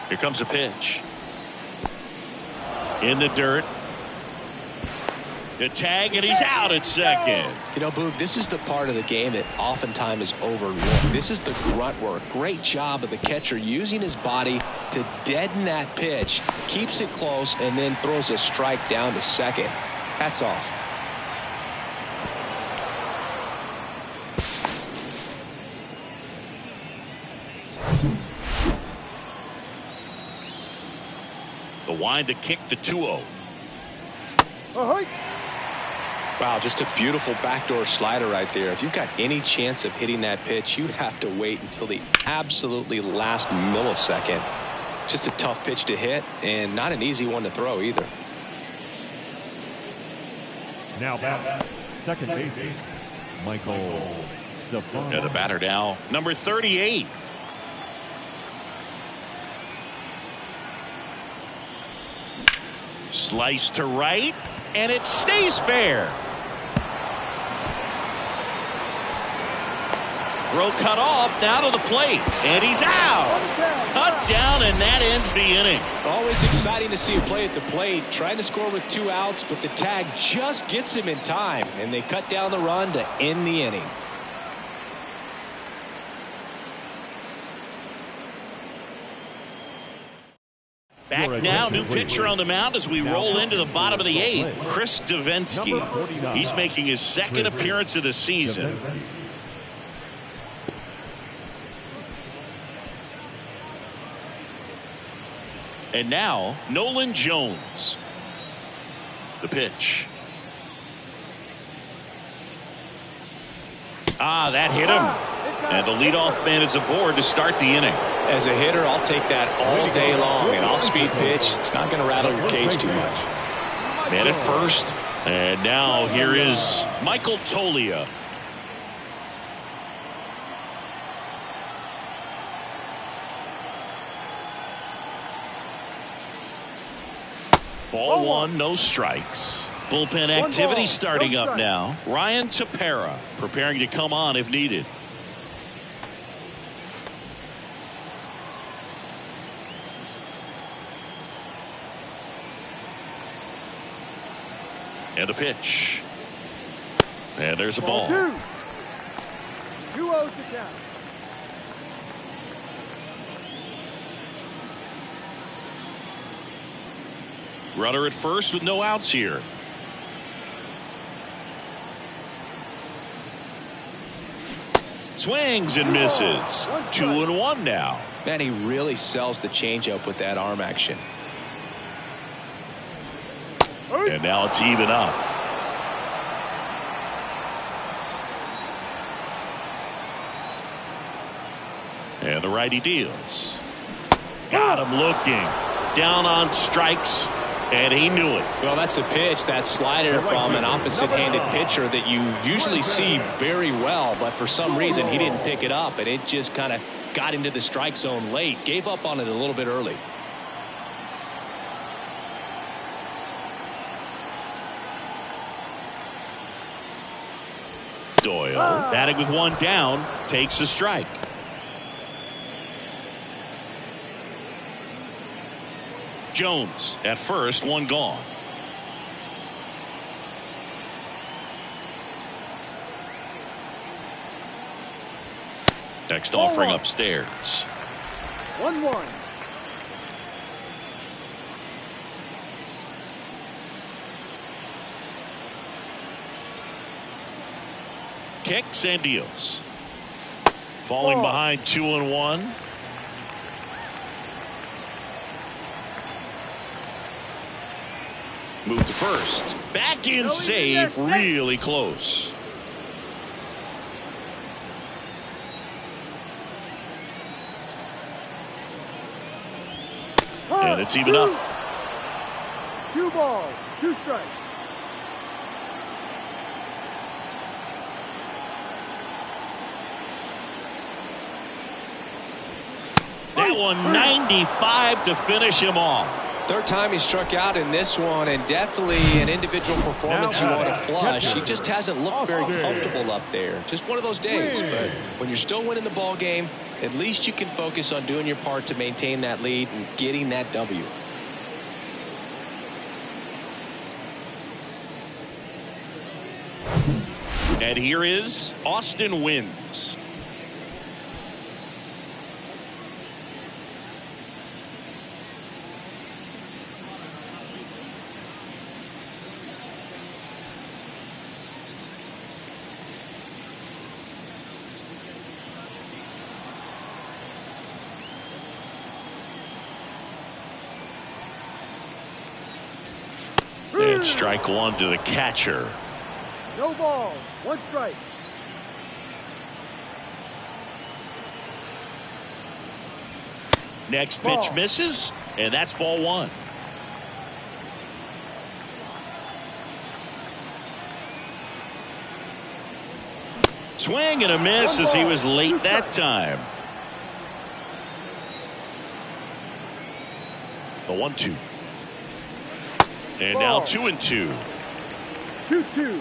Here comes a pitch. In the dirt. The tag, and he's out at second. You know, Boog, this is the part of the game that oftentimes is overlooked. This is the grunt work. Great job of the catcher using his body to deaden that pitch, keeps it close, and then throws a strike down to second. Hats off. The wind to kick the 2-0. Wow, just a beautiful backdoor slider right there. If you've got any chance of hitting that pitch, you have to wait until the absolutely last millisecond. Just a tough pitch to hit, and not an easy one to throw either. Now back, second baseman, Michael Stefano. And the batter now, number 38. Slice to right, and it stays fair. Throw cut off, now to the plate, and he's out. Cut down, and that ends the inning. Always exciting to see a play at the plate, trying to score with 2 outs, but the tag just gets him in time, and they cut down the run to end the inning. Back now, new pitcher on the mound as we roll into the bottom of the 8th. Chris Davinsky. He's making his second appearance of the season. And now, Nolan Jones. The pitch. That hit him. And the leadoff man is aboard to start the inning. As a hitter, I'll take that all day long. An off-speed pitch, it's not going to rattle your cage too much. Man at first. And now here is Michael Tolia. Ball one, no strikes. Bullpen activity starting up now. Ryan Tepera preparing to come on if needed. And a pitch. And there's a ball. 2-0 to count. Runner at first with no outs here. Swings and misses. 2-1 now. Man, he really sells the changeup with that arm action. And now it's even up. And the righty deals. Got him looking. Down on strikes. And he knew it. Well, that's a pitch, that slider from an opposite-handed pitcher that you usually see very well, but for some reason he didn't pick it up, and it just kind of got into the strike zone late. Gave up on it a little bit early. Doyle batting with one down, takes a strike. Jones at first, one gone. Next offering upstairs. 1-1. Kicks and deals. Falling behind 2-1. Move to first. Back in save. Really close. And it's even up. 2 balls, 2 strikes. That one 95 to finish him off. Third time he struck out in this one, and definitely an individual performance you want to flush. He just hasn't looked very comfortable up there. Just one of those days. But when you're still winning the ball game, at least you can focus on doing your part to maintain that lead and getting that W. And here is Austin Wynns. And strike one to the catcher. No ball, 1 strike. Next pitch misses, and that's ball 1. Swing and a miss as he was late that time. The 1-2. And now 2-2. 2-2.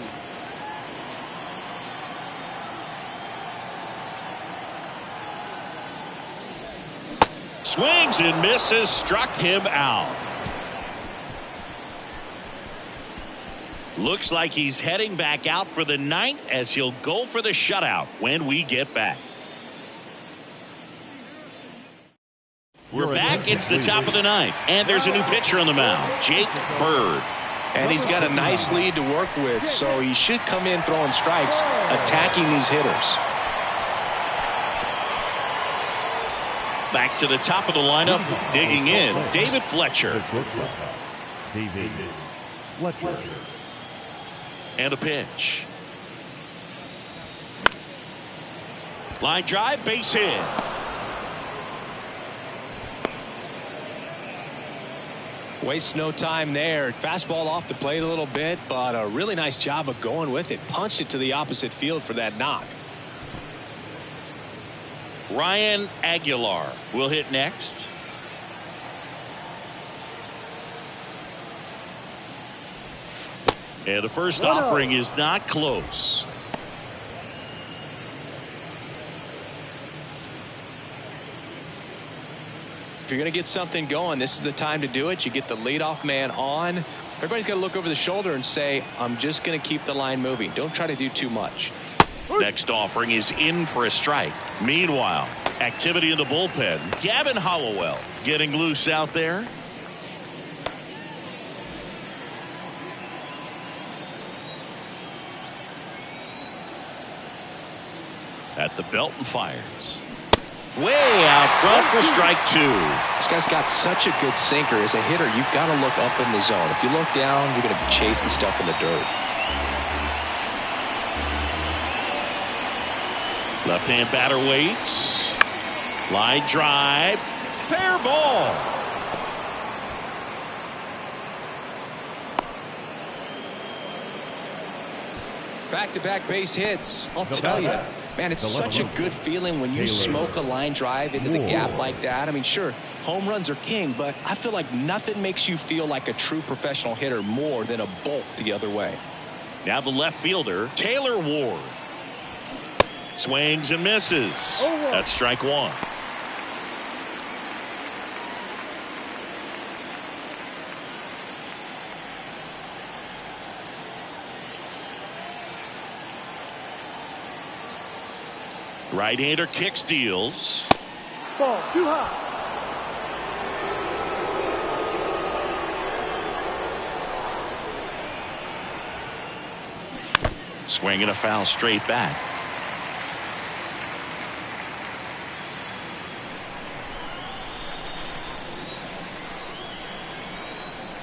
Swings and misses, struck him out. Looks like he's heading back out for the 9th as he'll go for the shutout when we get back. We're back. It's the top of the ninth. And there's a new pitcher on the mound, Jake Bird. And he's got a nice lead to work with, so he should come in throwing strikes, attacking these hitters. Back to the top of the lineup, digging in, David Fletcher. David Fletcher. And a pitch. Line drive, base hit. Wastes no time there. Fastball off the plate a little bit, but a really nice job of going with it. Punched it to the opposite field for that knock. Ryan Aguilar will hit next. And the first offering is not close. If you're going to get something going, this is the time to do it. You get the leadoff man on. Everybody's got to look over the shoulder and say, I'm just going to keep the line moving. Don't try to do too much. Next offering is in for a strike. Meanwhile, activity in the bullpen. Gavin Hollowell getting loose out there. At the belt and fires. Way out front for strike two. This guy's got such a good sinker. As a hitter, you've got to look up in the zone. If you look down, you're going to be chasing stuff in the dirt. Left-hand batter waits. Line drive. Fair ball. Back-to-back base hits. I'll tell you, man, it's such a good feeling when you smoke a line drive into the gap like that. I mean, sure, home runs are king, but I feel like nothing makes you feel like a true professional hitter more than a bolt the other way. Now the left fielder, Taylor Ward. Swings and misses. That's strike one. Right-hander kicks, deals. Ball too high. Swinging a foul straight back.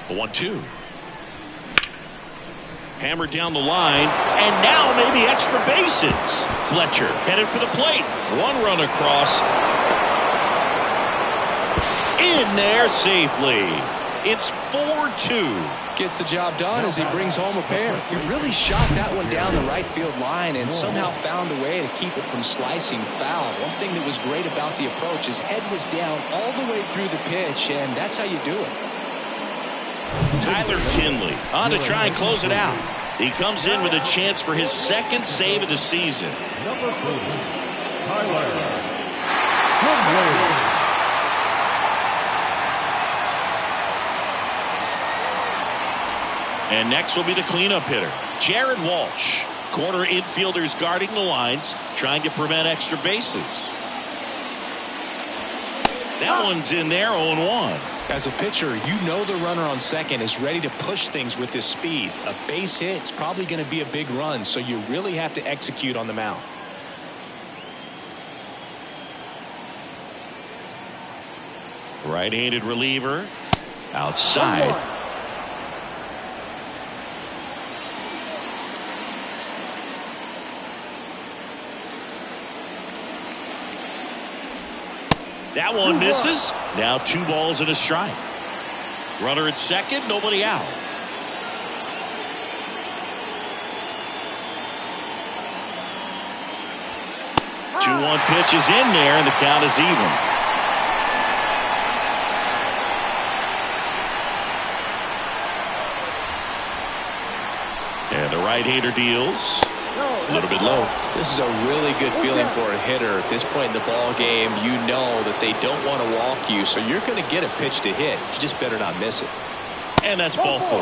The 1-2. Hammered down the line, and now maybe extra bases. Fletcher headed for the plate. One run across. In there safely. It's 4-2. Gets the job done as he brings home a pair. He really shot that one down the right field line and somehow found a way to keep it from slicing foul. One thing that was great about the approach, his head was down all the way through the pitch, and that's how you do it. Tyler Kinley on to try and close it out. He comes in with a chance for his second save of the season. Number 3, Tyler Kinley. And next will be the cleanup hitter, Jared Walsh. Corner infielders guarding the lines, trying to prevent extra bases. That one's in there, 0-1. As a pitcher, you know the runner on second is ready to push things with his speed. A base hit's probably going to be a big run, so you really have to execute on the mound. Right-handed reliever. Outside. That one misses. Now 2 balls and a strike. Runner at second, nobody out. Two 2-1 pitch is in there, and the count is even. And the right-hander deals. A little bit low. This is a really good feeling for a hitter. At this point in the ball game, you know that they don't want to walk you, so you're going to get a pitch to hit. You just better not miss it. And that's ball 4.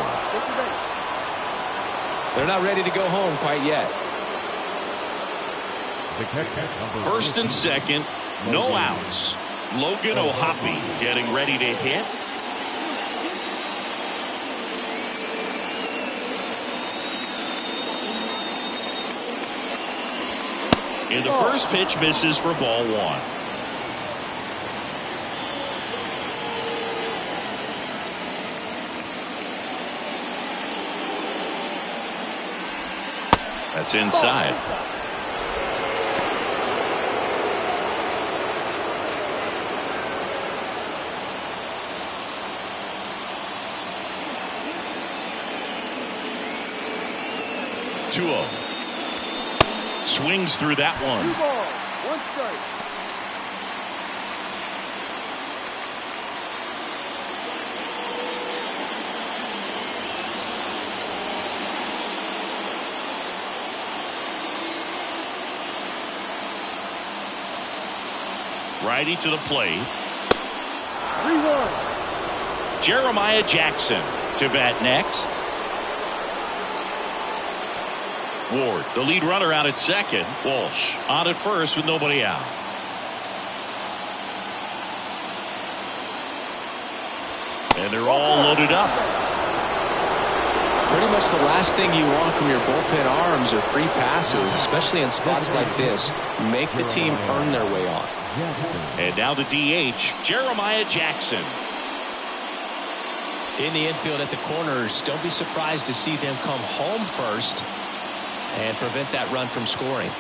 They're not ready to go home quite yet. First and second, no outs. Logan O'Hoppe getting ready to hit. And the first pitch misses for ball one. That's inside. Two-oh. Swings through that one. 2 balls, 1 strike. Righty to the plate. 3-1. Jeremiah Jackson to bat next. Ward, the lead runner, out at second. Walsh on at first with nobody out. And they're all loaded up. Pretty much the last thing you want from your bullpen arms are free passes, especially in spots like this. Make the team earn their way on. And now the DH, Jeremiah Jackson. In the infield at the corners, don't be surprised to see them come home first and prevent that run from scoring.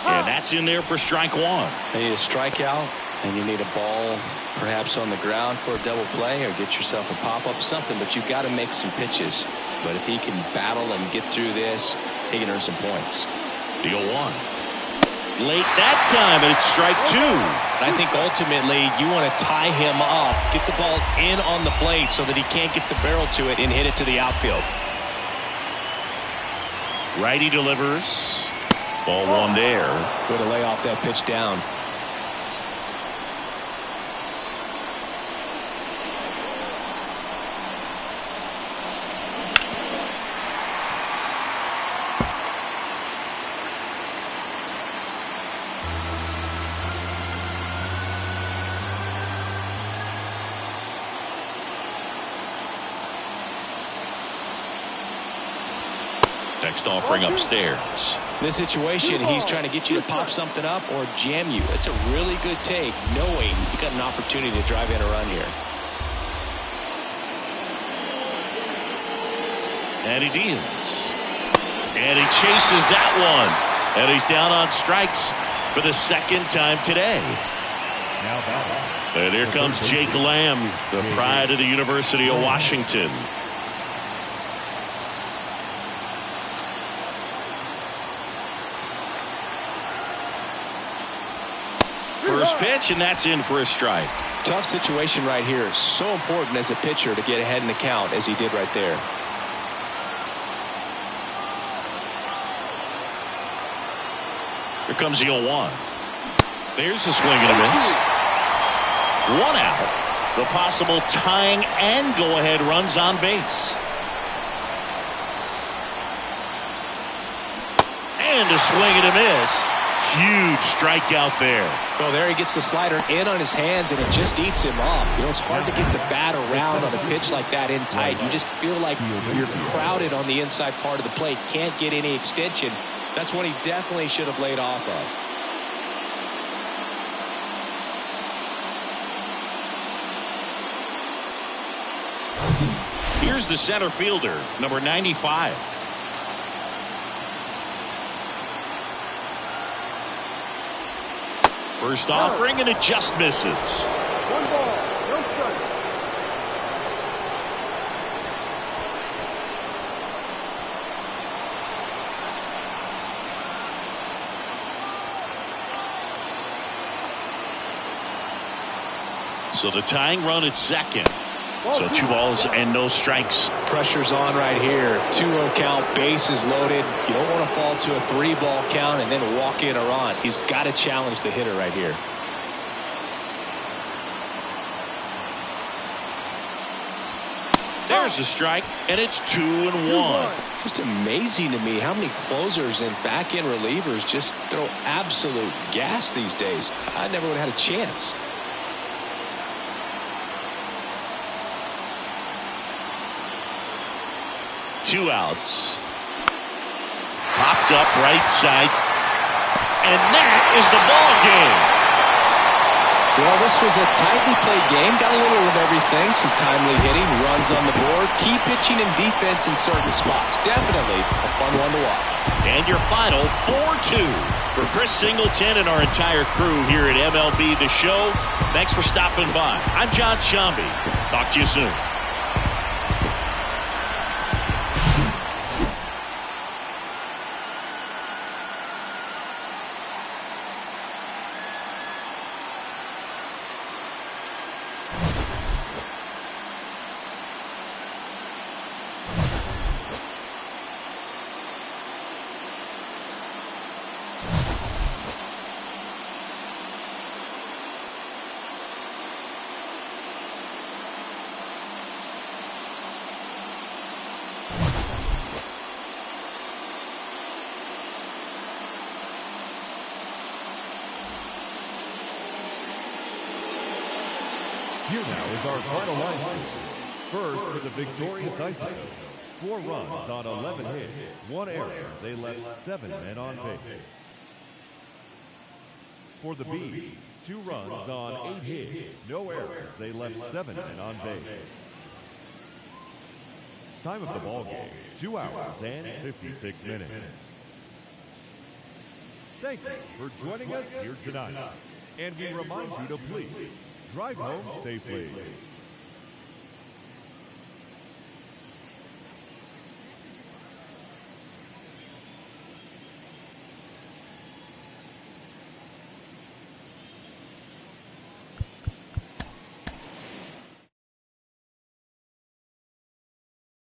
And that's in there for strike one. You need a strikeout, and you need a ball perhaps on the ground for a double play, or get yourself a pop-up, something, but you've got to make some pitches. But if he can battle and get through this, he can earn some points. The 0-1. Late that time, and it's strike two. I think ultimately you want to tie him up, get the ball in on the plate so that he can't get the barrel to it and hit it to the outfield. Righty delivers. Ball one there. Way to lay off that pitch down. Next offering upstairs. In this situation, he's trying to get you to pop something up or jam you. It's a really good take, knowing you got an opportunity to drive in a run here. And he deals. And he chases that one. And he's down on strikes for the second time today. And here comes Jake Lamb, the pride of the University of Washington. First pitch, and that's in for a strike. Tough situation right here. So important as a pitcher to get ahead in the count as he did right there. Here comes the 0-1. There's the swing and a miss. One out. The possible tying and go-ahead runs on base. And a swing and a miss. Huge strikeout there. Well, there he gets the slider in on his hands, and it just eats him up. You know, it's hard to get the bat around on a pitch like that in tight. You just feel like you're crowded on the inside part of the plate. Can't get any extension. That's what he definitely should have laid off of. Here's the center fielder, number 95. First offering, and it just misses. 1 ball, no strike. So the tying run at second. So 2 balls and no strikes. Pressure's on right here. 2-0 count, bases loaded. You don't want to fall to a 3-ball count and then walk in or on. He's got to challenge the hitter right here. There's a strike, and it's 2-1. Just amazing to me how many closers and back-end relievers just throw absolute gas these days. I never would have had a chance. Two outs. Popped up right side. And that is the ball game. Well, this was a tightly played game. Got a little of everything. Some timely hitting, runs on the board, key pitching and defense in certain spots. Definitely a fun one to watch. And your final 4-2 for Chris Singleton and our entire crew here at MLB The Show. Thanks for stopping by. I'm John Shambi. Talk to you soon. Here now is our final line score. First, for the victorious Isotopes, 4 runs on 11 hits, 1 error. They left 7 men on base. For the Bees, 2 runs on 8 hits, no errors. They left 7 men on base. Time of the ball game, 2 hours and 56 minutes. Thank you for joining us here tonight. And we remind you to please drive home safely.